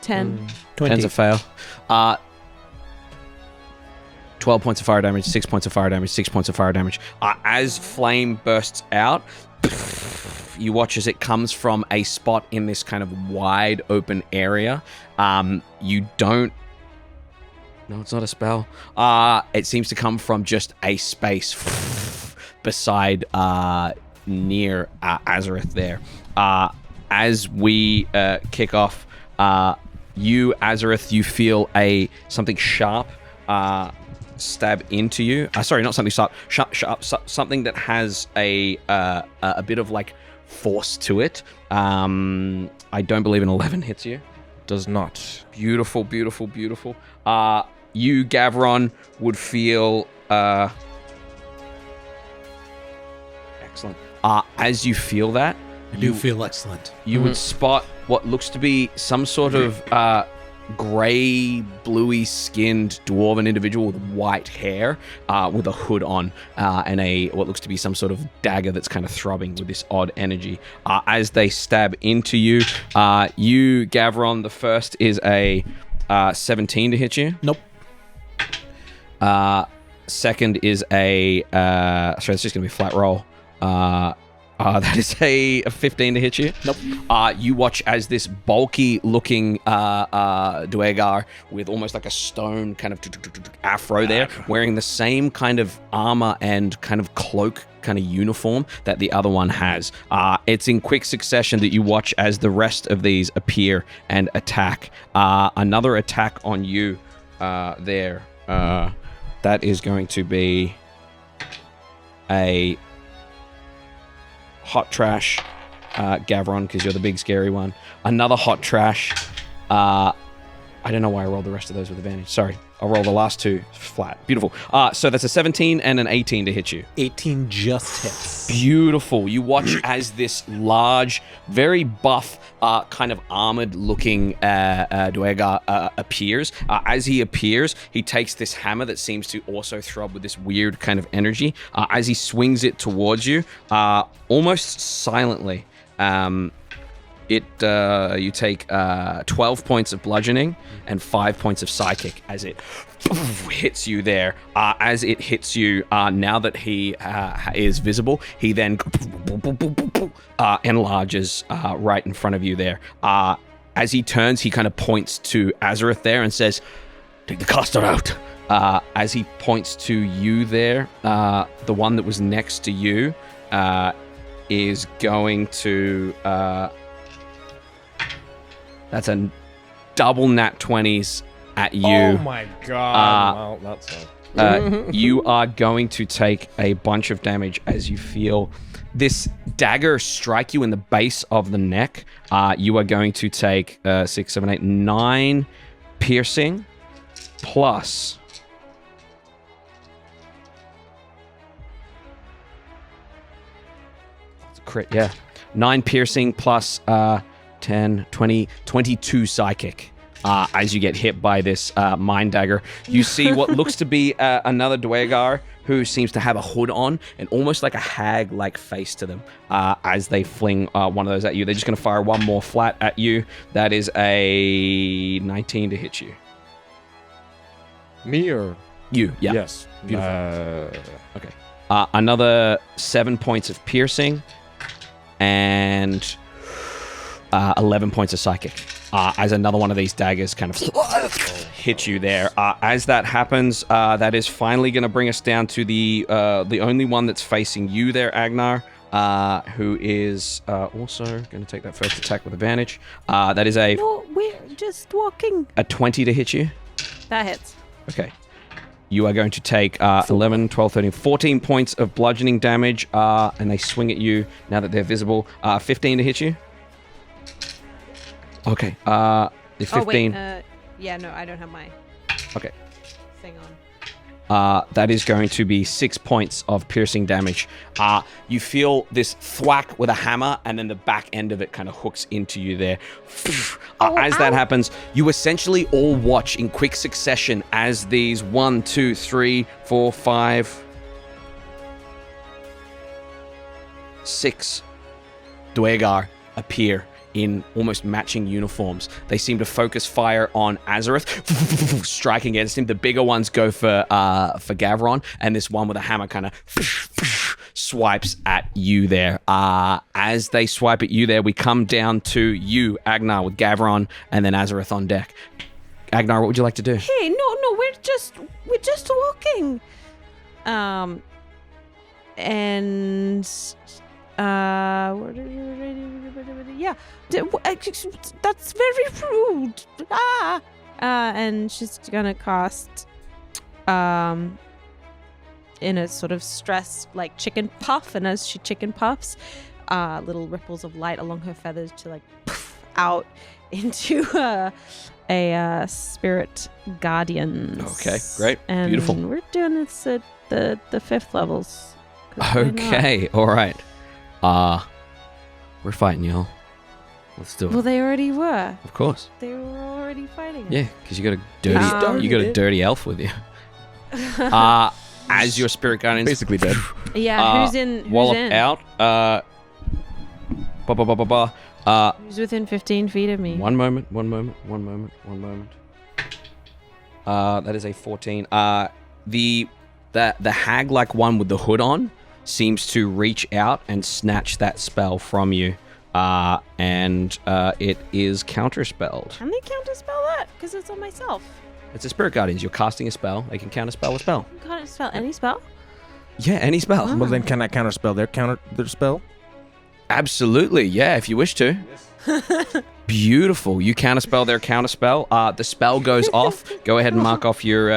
10. 20. 10's a fail. 12 points of fire damage, 6 points of fire damage, 6 points of fire damage. As flame bursts out, you watch as it comes from a spot in this kind of wide open area. You don't No, it's not a spell. It seems to come from just a space beside near Azorith there. As we kick off, you, Azorith, you feel something sharp stab into you. Sorry, not something sharp, something that has a bit of like force to it. I don't believe an 11 hits you. Does not. Beautiful, beautiful, beautiful. You, Gavron, would feel excellent. As you feel that, I do feel excellent. you would spot what looks to be some sort of gray, bluey skinned dwarven individual with white hair, with a hood on, and what looks to be some sort of dagger that's kind of throbbing with this odd energy. As they stab into you, you, Gavron, the first is a 17 to hit you. Nope. Second is a sorry, it's just gonna be a flat roll. That is a 15 to hit you. Nope. You watch as this bulky looking Duergar with almost like a stone kind of afro there, wearing the same kind of armor and kind of cloak kind of uniform that the other one has. It's in quick succession that you watch as the rest of these appear and attack. Another attack on you there. That is going to be a hot trash, Gavron, because you're the big scary one. Another hot trash. I don't know why I rolled the rest of those with advantage. Sorry. I'll roll the last two flat. Beautiful. So that's a 17 and an 18 to hit you. 18 just hits. Beautiful. You watch as this large, very buff, kind of armored-looking Duergar appears. As he appears, he takes this hammer that seems to also throb with this weird kind of energy. As he swings it towards you, almost silently, you take 12 points of bludgeoning and 5 points of psychic as it hits you there. As it hits you, now that he is visible, he then enlarges right in front of you there. As he turns, he kind of points to Azorith there and says, "Take the caster out." As he points to you there, the one that was next to you is going to... That's a double nat 20s at you. Oh my god. Well, that's You are going to take a bunch of damage as you feel this dagger strike you in the base of the neck. You are going to take 6, 7, 8, 9 piercing plus... That's a crit, yeah. 9 piercing plus... 10, 20, 22 psychic as you get hit by this mind dagger. You see what looks to be another Duergar who seems to have a hood on and almost like a hag-like face to them as they fling one of those at you. They're just going to fire one more flat at you. That is a 19 to hit you. Me or? You, yeah. Yes. Beautiful. Okay. Another 7 points of piercing and... 11 points of psychic as another one of these daggers kind of hit you there. As that happens, that is finally going to bring us down to the only one that's facing you there, Agenar, who is also going to take that first attack with advantage. That is No, we're just walking. a 20 to hit you. That hits. Okay. You are going to take 11, 12, 13, 14 points of bludgeoning damage, and they swing at you now that they're visible. 15 to hit you. Okay, the 15. Oh, wait. Yeah, no, I don't have my Okay. thing on. That is going to be 6 points of piercing damage. You feel this thwack with a hammer, and then the back end of it kind of hooks into you there. As that happens, you essentially all watch in quick succession as these 1, 2, 3, 4, 5, 6 Duergar appear in almost matching uniforms. They seem to focus fire on Azorith, striking against him. The bigger ones go for Gavron, and this one with a hammer kind of swipes at you there. As they swipe at you there, we come down to you, Agenar, with Gavron, and then Azorith on deck. Agenar, what would you like to do? Hey, no, no, we're just walking. And yeah, that's very rude. And she's gonna cast in a sort of stressed like chicken puff, and as she chicken puffs, little ripples of light along her feathers to like poof out into a spirit guardian. Okay, great. And Beautiful. we're doing this at the 5th levels. 'cause why not? Okay, all right. We're fighting, y'all. Let's do it. Well, they already were. Of course. They were already fighting. us. Yeah, because you got a dirty elf with you. As your spirit guardians Basically dead. Yeah. Who's in? wallop out. Who's within 15 feet of me? One moment. That is a 14. The hag-like one with the hood on seems to reach out and snatch that spell from you. And it is counterspelled. Can they counterspell that? Because it's on myself. It's a spirit guardians. You're casting a spell. They can counterspell a spell. Can't spell any spell? Yeah, any spell. Well, then can I counterspell their spell? Absolutely. Yeah, if you wish to. Beautiful. You counterspell their counterspell. The spell goes off. Go ahead and mark off your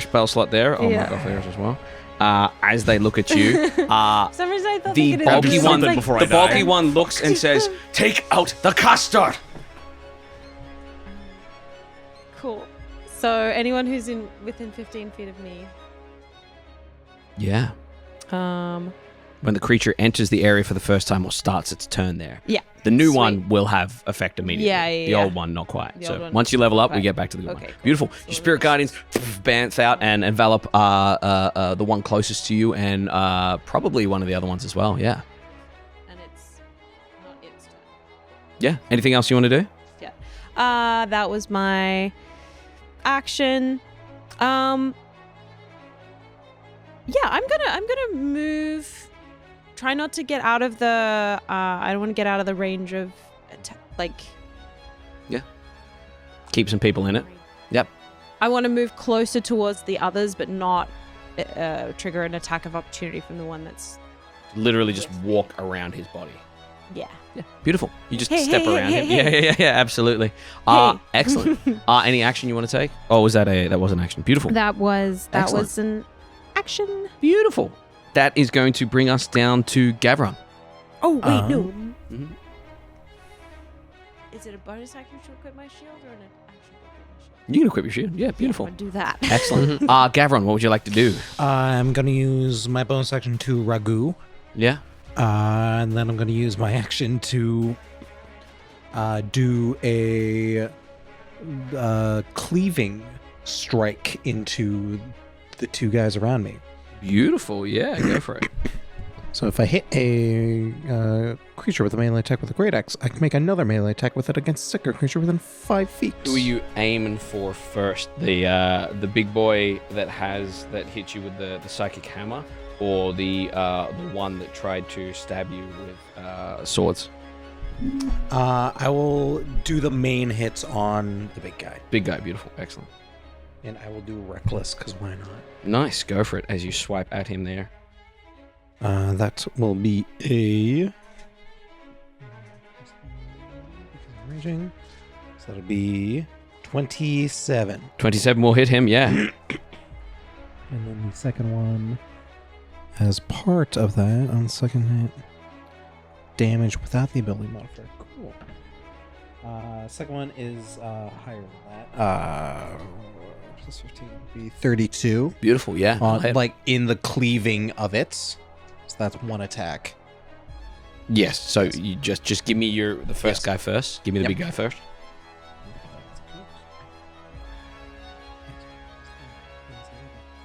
spell slot there. I'll mark off theirs as well. As they look at you, For some reason I thought the they bulky could one, like, the bulky one looks and says, "Take out the caster." Cool. So anyone who's within 15 feet of me. Yeah. When the creature enters the area for the first time or starts its turn there. Yeah. The new Sweet. one will have effect immediately. Yeah, The yeah. old one, not quite. The So old one, once you level up, we quite. get back to the good Okay, one. cool. Beautiful. So Your spirit guardians bounce out and envelop the one closest to you and probably one of the other ones as well. Yeah. And it's not its turn. Yeah. Anything else you want to do? Yeah. That was my action. Yeah, I'm gonna move. Try not to get out of the. I don't want to get out of the range of, Keep some people in it. Yep. I want to move closer towards the others, but not trigger an attack of opportunity from the one that's. Literally just walk around his body. Yeah. Yeah. Beautiful. You just Hey, step hey, around hey, him. hey, Yeah. Absolutely. Hey. Excellent. Any action you want to take? Oh, that was an action. Beautiful. That was Excellent. an action. Beautiful. That is going to bring us down to Gavron. Oh wait, no. Mhm. Is it a bonus action to equip my shield or an action to equip my shield? You can equip your shield. Yeah, beautiful. I'll do that. Excellent. Gavron, what would you like to do? I'm gonna use my bonus action to Ragu, Yeah. and then I'm gonna use my action to do a cleaving strike into the two guys around me. Beautiful. Yeah, go for it. So if I hit a creature with a melee attack with a great axe, I can make another melee attack with it against a sicker creature within 5 feet. Who are you aiming for first? The big boy that hit you with the psychic hammer, or the one that tried to stab you with swords? I will do the main hits on the big guy, Big guy. Beautiful. Excellent. and I will do reckless because why not? Nice. Go for it as you swipe at him there. That will be a raging. So that'll be 27. 27 will hit him. Yeah. And then the second one, as part of that, on the second hit, damage without the ability modifier. Cool. Second one is higher than that. Plus 15 would be 32. Beautiful. Yeah. On, like in the cleaving of it. So that's one attack. Yes. So you just give me the first guy first. Give me the big guy first.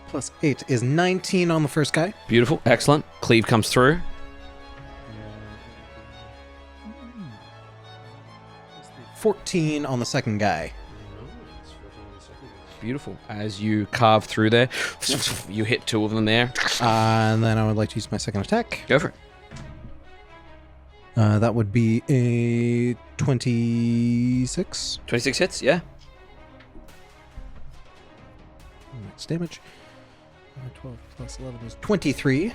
Plus 8 is 19 on the first guy. Beautiful. Excellent. Cleave comes through. 14 on the second guy. Beautiful. As you carve through there, you hit two of them there. And then I would like to use my second attack. Go for it. That would be a 26. 26 hits. Yeah. Max damage. 12 plus 11 is 23.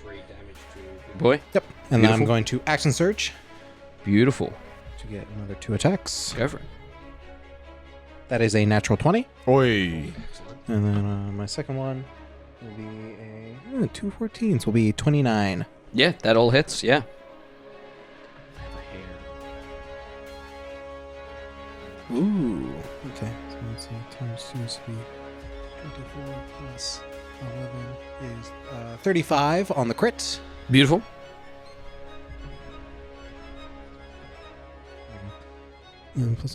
23 damage to boy. Yep. And then I'm Beautiful. going to action surge Beautiful. to get another 2 attacks. Go for it. That is a natural 20. Oi. And then my second one will be a 2 14s, will be 29. Yeah, that all hits. Yeah. Ooh. Okay. So let's see. Times 2 is to be 24 plus 11 is 35 on the crit. Beautiful.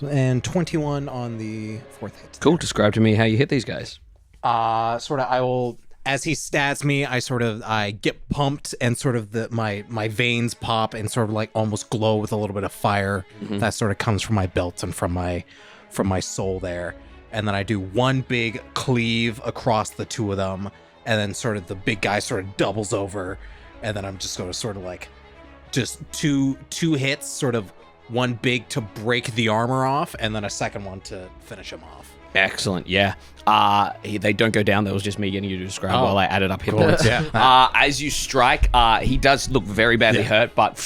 And 21 on the fourth hit. Cool. Describe to me how you hit these guys. Sort of, I will, as he stabs me, I get pumped and sort of my veins pop and sort of like almost glow with a little bit of fire that sort of comes from my belt and from my soul there. And then I do one big cleave across the two of them, and then sort of the big guy sort of doubles over, and then I'm just going to sort of like just two hits, sort of one big to break the armor off, and then a second one to finish him off. Excellent. Yeah. They don't go down. That was just me getting you to describe while I added up hit Cool. points. Yeah. As you strike, he does look very badly hurt, but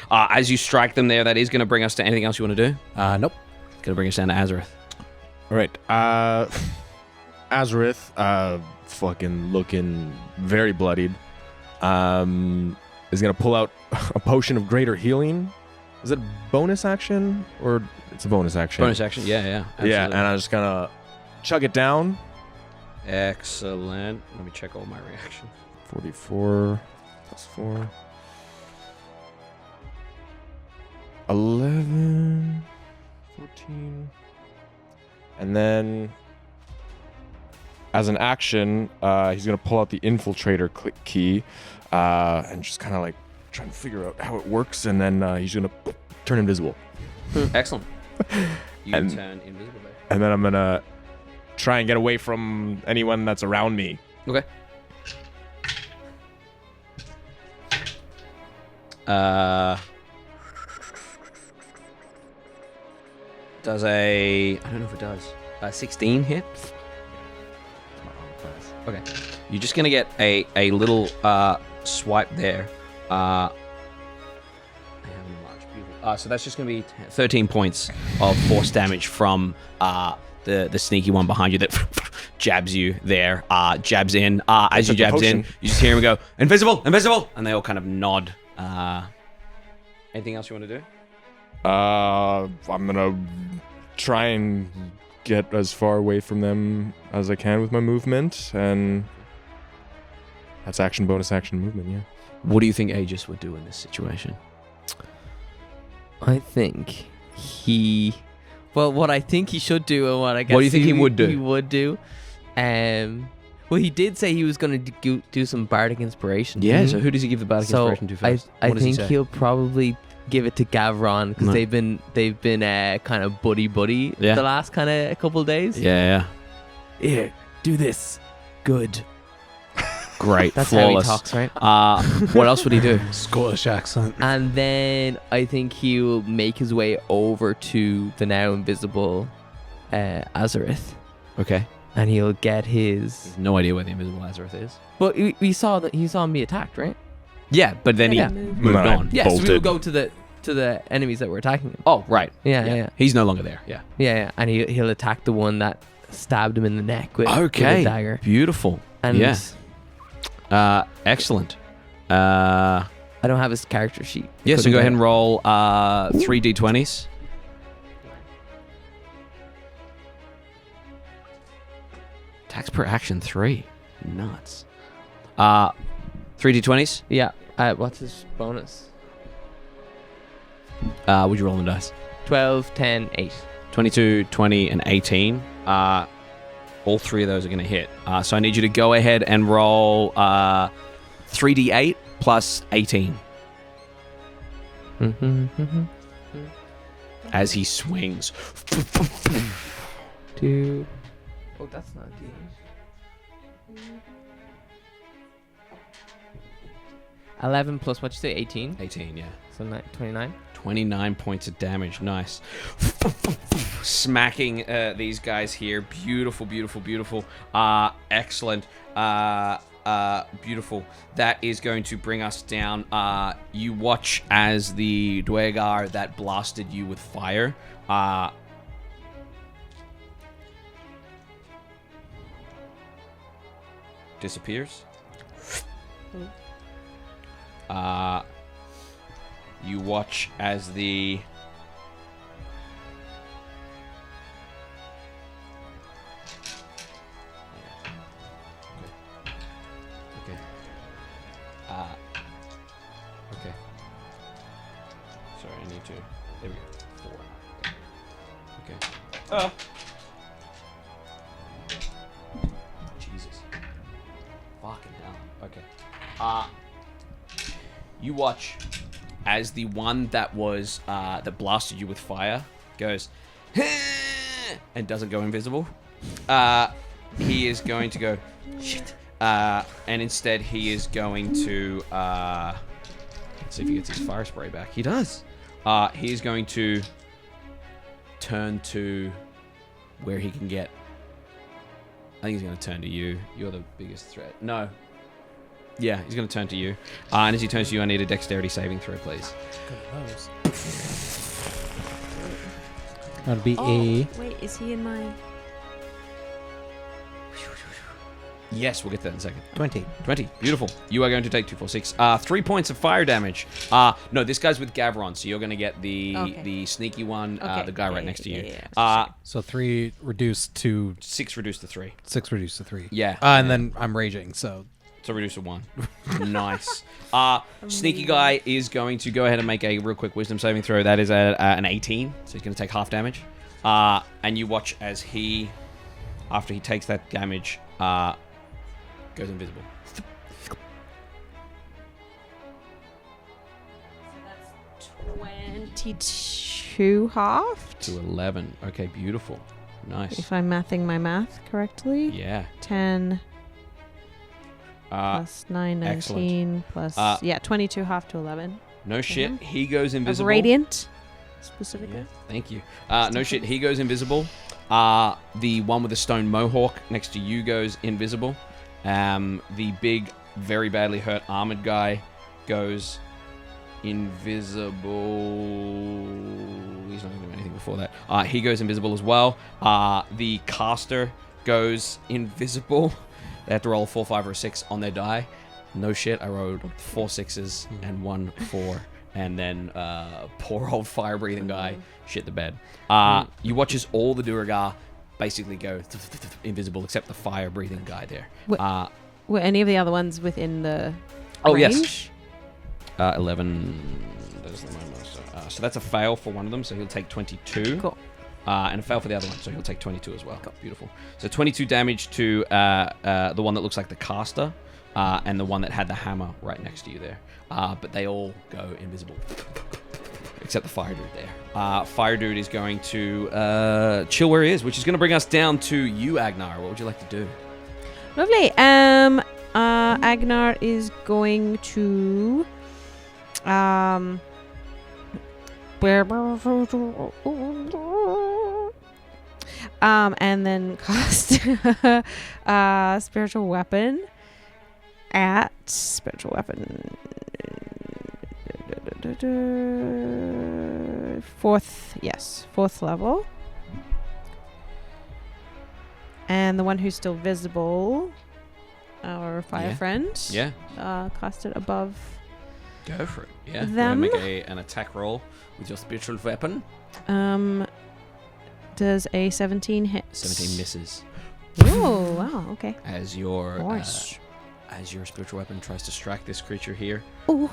as you strike them there, that is going to bring us to anything else you want to do? Nope. Going to bring us down to Azorith. All right. Azorith, fucking looking very bloodied, is gonna pull out a potion of greater healing. Is it a bonus action or it's a bonus action? Bonus action. Yeah. Absolutely. Yeah, and I'm just gonna chug it down. Excellent. Let me check all my reactions. 44 plus 4. 11, 14. And then, as an action, he's going to pull out the infiltrator key and just kind of like trying to figure out how it works. And then he's going to turn invisible. Excellent. You And- turn invisible there. And then I'm going to try and get away from anyone that's around me. Okay. Does I don't know if it does. 16 hit? Okay. You're just gonna get a little swipe there. I haven't enlarged. Beautiful. So that's just gonna be 13 points of force damage from the sneaky one behind you that jabs you there. Jabs in. As you Took the jabs in, potion. you just hear him go, "Invisible, invisible," and they all kind of nod. Anything else you want to do? I'm gonna try and get as far away from them as I can with my movement, and that's action, bonus action, movement. Yeah. What do you think Aegis would do in this situation? I think what I think he should do, and what I guess What do you think he would do? He would do. Well, he did say he was going to do some bardic inspiration. Yeah. So who does he give the bardic So inspiration to first? I What does he think say? he'll probably give it to Gavron because No. they've been kind of buddy Yeah. the last kind of couple days. Yeah. Here, do this. Good. Great. That's Flawless. how he talks, right? What else would he do? Scottish accent. And then I think he'll make his way over to the now invisible Azorith, Okay. and he'll get his. No idea where the invisible Azorith is. But we saw that he saw me attacked, right? Yeah, but then Yeah. he moved Right. on. Yes, we will Bolted. go to the enemies that were attacking him. Oh, right. Yeah. He's no longer there. Yeah. Yeah, and he'll attack the one that stabbed him in the neck with a dagger. Beautiful. And yeah. Excellent. I don't have his character sheet. Yeah, so Couldn't go get ahead it. and roll 3 d20s. Attacks per action 3. Nuts. 3 d20s. Yeah. What's his bonus? Would you roll the dice? 12, 10, 8. 22, 20, and 18. All three of those are going to hit. So I need you to go ahead and roll 3d8 plus 18 as he swings. 2. Oh, that's not D. 11 plus what you say? 18. 18, yeah. So 29. 29 points of damage. Nice. Smacking these guys here. Beautiful, beautiful, beautiful. Excellent. Beautiful. That is going to bring us down. You watch as the Dwegar that blasted you with fire disappears. You watch as the okay. Okay. Sorry, I need to. There we go. 4. Okay. Jesus. Fucking hell. Okay. You watch as the one that was that blasted you with fire goes and doesn't go invisible. He is going to go shit. And instead he is going to let's see if he gets his fire spray back. He does. He is going to turn to where he can get. I think he's going to turn to you. You're the biggest threat. No. Yeah, he's going to turn to you. And as he turns to you, I need a dexterity saving throw, please. That'll be Wait, is he in my... Yes, we'll get to that in a second. 20. 20. Beautiful. You are going to take 2, 4, 6. 3 points of fire damage. No, this guy's with Gavron, so you're going to get the sneaky one, the guy right next to you. So 3 reduced to 6 reduced to 3. 6 reduced to 3. Yeah. And then I'm raging, so So reduce to 1. Nice. Sneaky guy is going to go ahead and make a real quick wisdom saving throw. That is an 18, so he's going to take half damage. And you watch as he, after he takes that damage, goes invisible. So that's 22 half. To 11. Okay, beautiful. Nice. If I'm mathing my math correctly. Yeah. 10 plus 9, 19 excellent. plus... 22 half to 11. No shit. He goes Of invisible. radiant, specifically. Yeah, thank you. No shit. He goes invisible. The one with the stone mohawk next to you goes invisible. The big, very badly hurt armored guy goes invisible. He's not going to do anything before that. He goes invisible as well. The caster goes invisible. They have to roll a 4, 5, or a 6 on their die. No shit. I rolled 4 6s and 1 4. And then poor old fire-breathing guy shit the bed. You watch as all the Duragar basically go invisible except the fire-breathing guy there. Were any of the other ones within the Yes. range? 11. That is the most. So that's a fail for one of them, so he'll take 22. Cool. And a fail for the other one, so he'll take 22 as well. Cool. Beautiful. So 22 damage to the one that looks like the caster, and the one that had the hammer right next to you there. But they all go invisible. Except the fire dude there. Fire dude is going to chill where he is, which is going to bring us down to you, Agenar. What would you like to do? Lovely. Agenar is going to and then cast spiritual weapon at spiritual weapon fourth level, and the one who's still visible, our fire friend, cast it above. Go for it. Yeah. Them. Make an attack roll with your spiritual weapon. Does a 17 hit? 17 misses. Oh wow. Okay. As your Nice. as your spiritual weapon tries to strike this creature here. Ooh.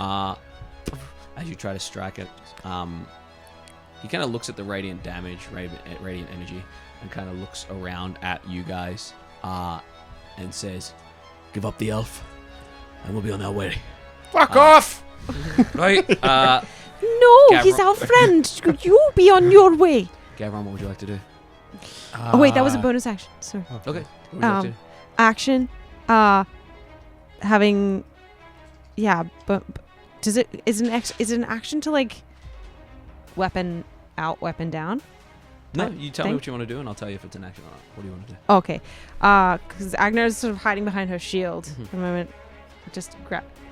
As you try to strike it, he kind of looks at the radiant damage, radiant energy, and kind of looks around at you guys, and says, "Give up the elf, and we'll be on our way." Fuck off! Right? No, he's our friend. Could you be on your way? Gavron, what would you like to do? Oh wait, that was a bonus action. Sorry. Okay. What would you like to do? Action. Having Yeah, but is it an action to like weapon out, weapon down? No, you tell me what you want to do, and I'll tell you if it's an action or not. What do you want to do? Okay, because Agenar is sort of hiding behind her shield. Mhm. For the moment,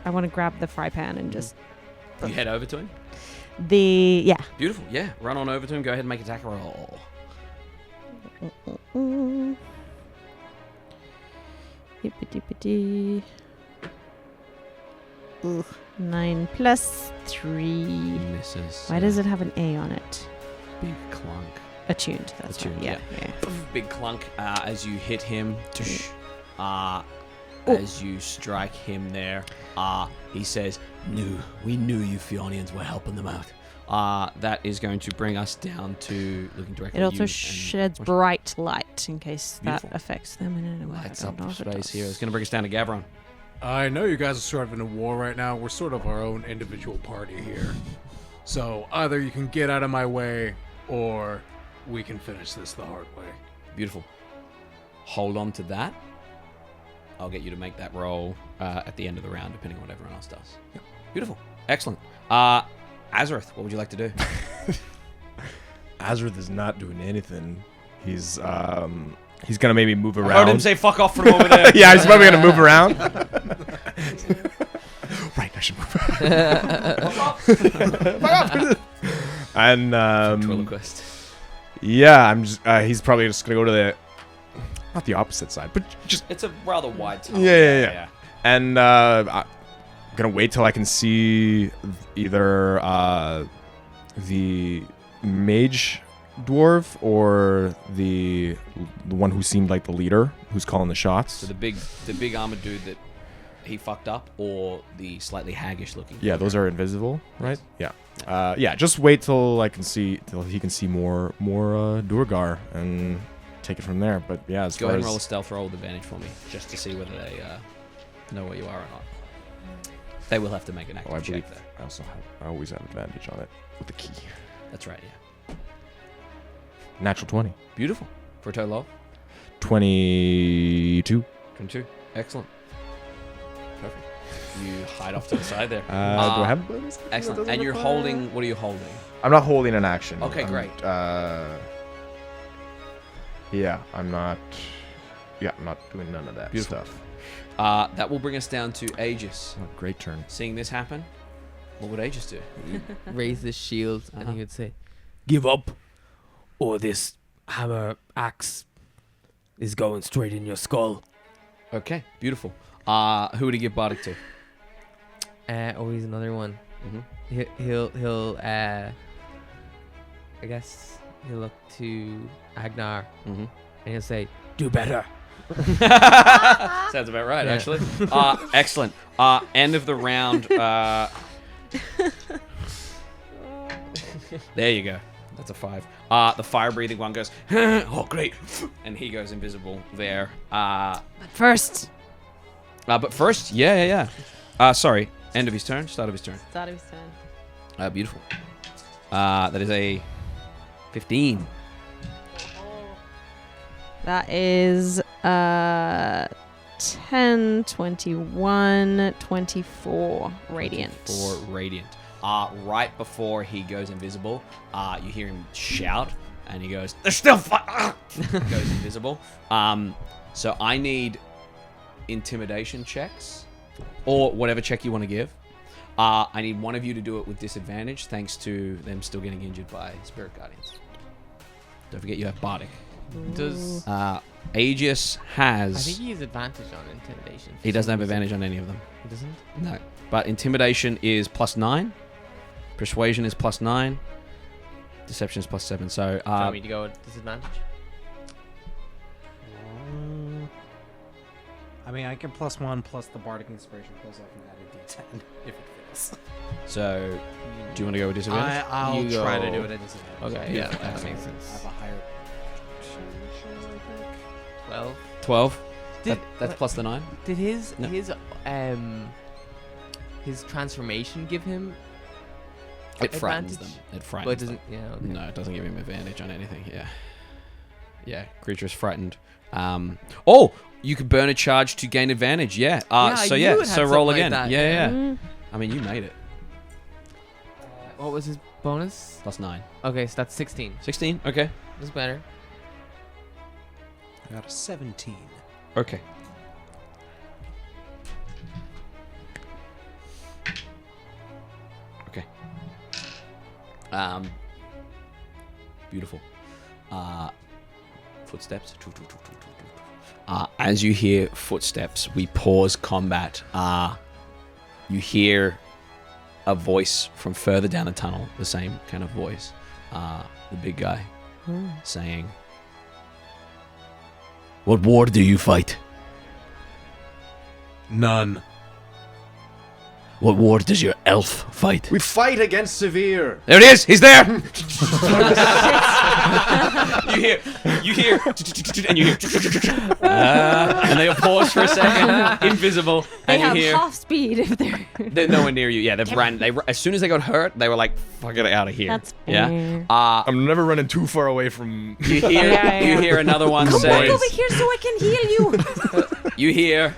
I want to grab the fry pan and just You head over to him. yeah. Beautiful. Yeah, run on over to him. Go ahead and make attack roll. Hippity-pippity. Ugh, 9 plus 3. Misses. Why does it have an A on it? Big clunk. Attuned. That's Attuned, right. Yeah. Big clunk as you hit him. As you strike him there, he says, we knew you Fionians were helping them out. That is going to bring us down to looking directly It at you. also sheds bright light in case Beautiful. that affects them in any way. Lights I up don't know the if it space does. here. It's going to bring us down to Gavron. I know you guys are sort of in a war right now. We're sort of our own individual party here. So either you can get out of my way, or we can finish this the hard way. Beautiful. Hold on to that. I'll get you to make that roll at the end of the round, depending on what everyone else does. Yep. Beautiful. Excellent. Azorith, what would you like to do? Azorith is not doing anything. He's gonna maybe move around. I heard him say fuck off from over there. Yeah, he's probably gonna move around. Right, I should move. And Ventriloquist. yeah, I'm just. He's probably just gonna go to the, not the opposite side, but just. It's a rather wide tunnel. Yeah. And I'm gonna wait till I can see either the mage dwarf or the one who seemed like the leader, who's calling the shots. So the big armored dude that he fucked up, or the slightly haggish looking. Yeah, those are invisible, right? Yeah. Yeah. Just wait till he can see more Durgar and take it from there. But yeah, as Go far ahead and as roll a stealth roll with advantage for me, just to see whether they know where you are or not. They will have to make an active I believe check there. I always have advantage on it with the key. That's right, yeah. Natural 20. Beautiful. For a total of 22. 22. Excellent. Perfect. You hide off to the side there. Do I have a bonus? Excellent. And you're holding. What are you holding? I'm not holding an action. Okay, I'm, great. Yeah, I'm not. Yeah, I'm not doing none of that Beautiful. stuff. That will bring us down to Aegis. Oh, great turn. Seeing this happen, what would Aegis do? Raise the shield and Uh-huh. he would say, "Give up, or this hammer axe is going straight in your skull." Okay, beautiful. Who would he give Bardic to? He's another one. Mm-hmm. He'll I guess he'll look to Agenar Mm-hmm. and he'll say, "Do better." Sounds about right, Yeah. actually. Excellent. End of the round. There you go. That's a 5. The fire-breathing one goes, oh, great. And he goes invisible there. First. But first, yeah. Sorry. End of his turn. Start of his turn. Thought it was done. Beautiful. That is a 15. That is 10, 21, 24 radiant. For radiant. Right before he goes invisible, you hear him shout, and he goes, "There's still fire!" Goes invisible. So I need intimidation checks, or whatever check you want to give. I need one of you to do it with disadvantage, thanks to them still getting injured by spirit guardians. Don't forget you have Bardic. Does Aegis I has. think he has advantage on intimidation? He doesn't have advantage on any of them. He doesn't. No. But intimidation is +9. Persuasion is +9. Deception is +7. So, Do you want me to go with disadvantage? I mean, I can +1 plus the bardic inspiration plus I can add a d10 if it fails. so do you want to go with disadvantage? I'll You try to go- do it at disadvantage. Okay, yeah, Beautiful. that makes I sense. have a higher. 12. 12. Did, That's plus the 9. Did his No. his transformation give him? It frightens them. Advantage? It But frightens it doesn't. them. Yeah. Okay. No, it doesn't give him advantage on anything. Yeah. creature is frightened. Oh, you could burn a charge to gain advantage. Yeah. So you had so roll something again. like that, Yeah. I mean, you made it. What was his bonus? +9. Okay, so that's 16. 16. Okay. That's better. I got a 17. Okay. Okay. Beautiful. Footsteps. As you hear footsteps, we pause combat. You hear a voice from further down the tunnel, the same kind of voice. The big guy saying, "What war do you fight? None. What war does your elf fight?" We fight against Safirith. There it is. He's there. you hear, and you hear, and they pause for a second, invisible, They and have you hear half speed if they're nowhere near you. Yeah, they've ran. As soon as they got hurt, they were like, "Fuck it, out of here." That's yeah. fair. I'm never running too far away from. You hear, you hear another one Come say, back over here so I can heal you. "You hear,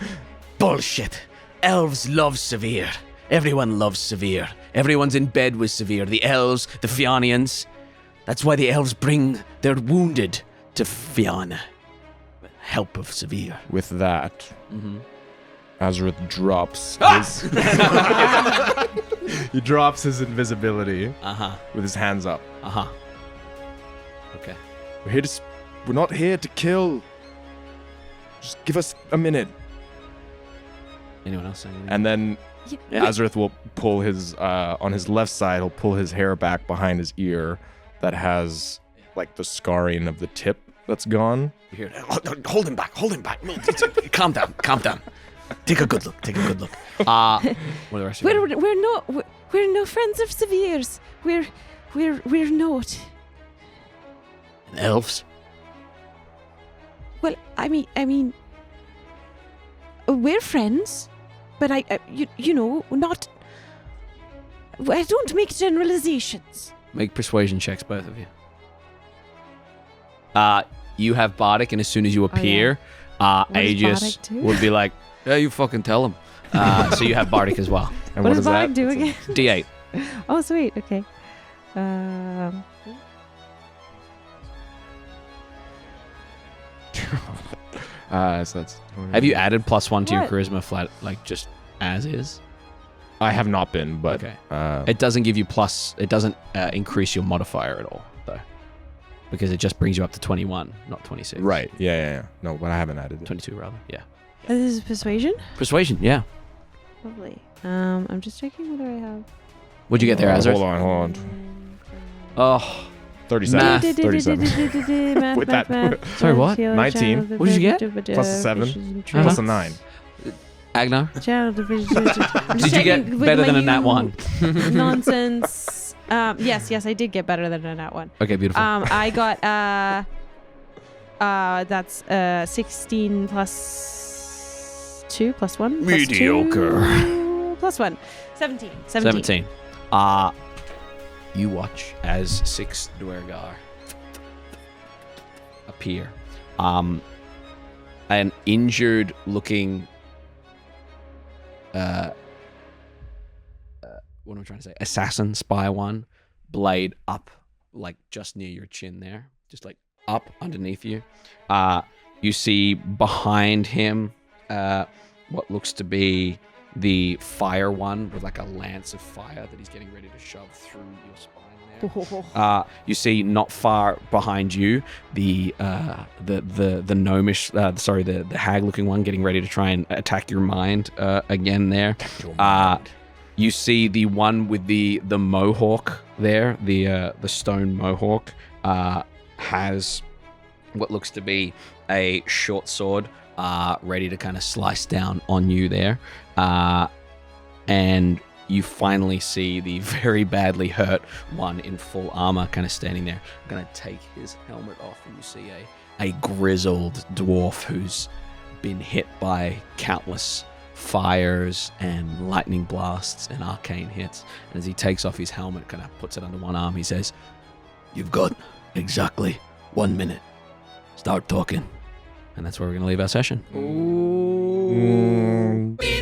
bullshit. Elves love Safirith. Everyone loves Safirith. Everyone's in bed with Safirith. The elves, the Fianians. That's why the elves bring their wounded to Fianna. Help of Safirith." With that, Azorith drops his. He drops his invisibility with his hands up. Okay. We're not here to kill. Just give us a minute. Anyone else saying anything? And then Azorith will pull his on his left side. He'll pull his hair back behind his ear that has like the scarring of the tip that's gone. You hear, hold him back. No, calm down. Take a good look. What are the rest of you? We're no friends of Safirith's. We're not. And elves? Well, I mean, we're friends, but you know, not. I don't make generalizations. Make persuasion checks, both of you. You have Bardic, and as soon as you appear, Aegis Bardic do? would be like, "Yeah, you fucking tell him." So you have Bardic as well. And What is does Bardic that? do That's a- again? D8. Oh, sweet. Okay. So that's. Have you added +1 to your What? charisma flat, like just as is? I have not been, but Okay. It doesn't give you plus. It doesn't increase your modifier at all, though, because it just brings you up to 21, not 26. right. Yeah. No, but I haven't added it. 22 rather. Yeah. This is persuasion. Persuasion. Yeah. Lovely. I'm just checking whether I have. What'd you get there, Azorith? Hold on. Oh, 37. Math. 37. Math, With that- Sorry, what? 19. What did you get? Plus a 7. Plus a 9. Agenar. Did Did you get better than a nat 1? Nonsense. Yes, I did get better than a nat 1. Okay, beautiful. I got that's 16 plus 2 plus 1 plus Mediocre. 2 plus 1. 17. 17. You watch as 6 Dwergar appear. An injured looking what am I trying to say? Assassin, spy one, blade up, like just near your chin there, just like up underneath you. You see behind him what looks to be the fire one with like a lance of fire that he's getting ready to shove through your spine there. You see not far behind you the gnomish, the hag looking one getting ready to try and attack your mind again there. You see the one with the mohawk there, the stone mohawk, has what looks to be a short sword ready to kind of slice down on you there. And you finally see the very badly hurt one in full armor kind of standing there. I'm going to take his helmet off, and you see a grizzled dwarf who's been hit by countless fires and lightning blasts and arcane hits. And as he takes off his helmet, kind of puts it under one arm, he says, "You've got exactly 1 minute. start talking. And that's where we're going to leave our session. Be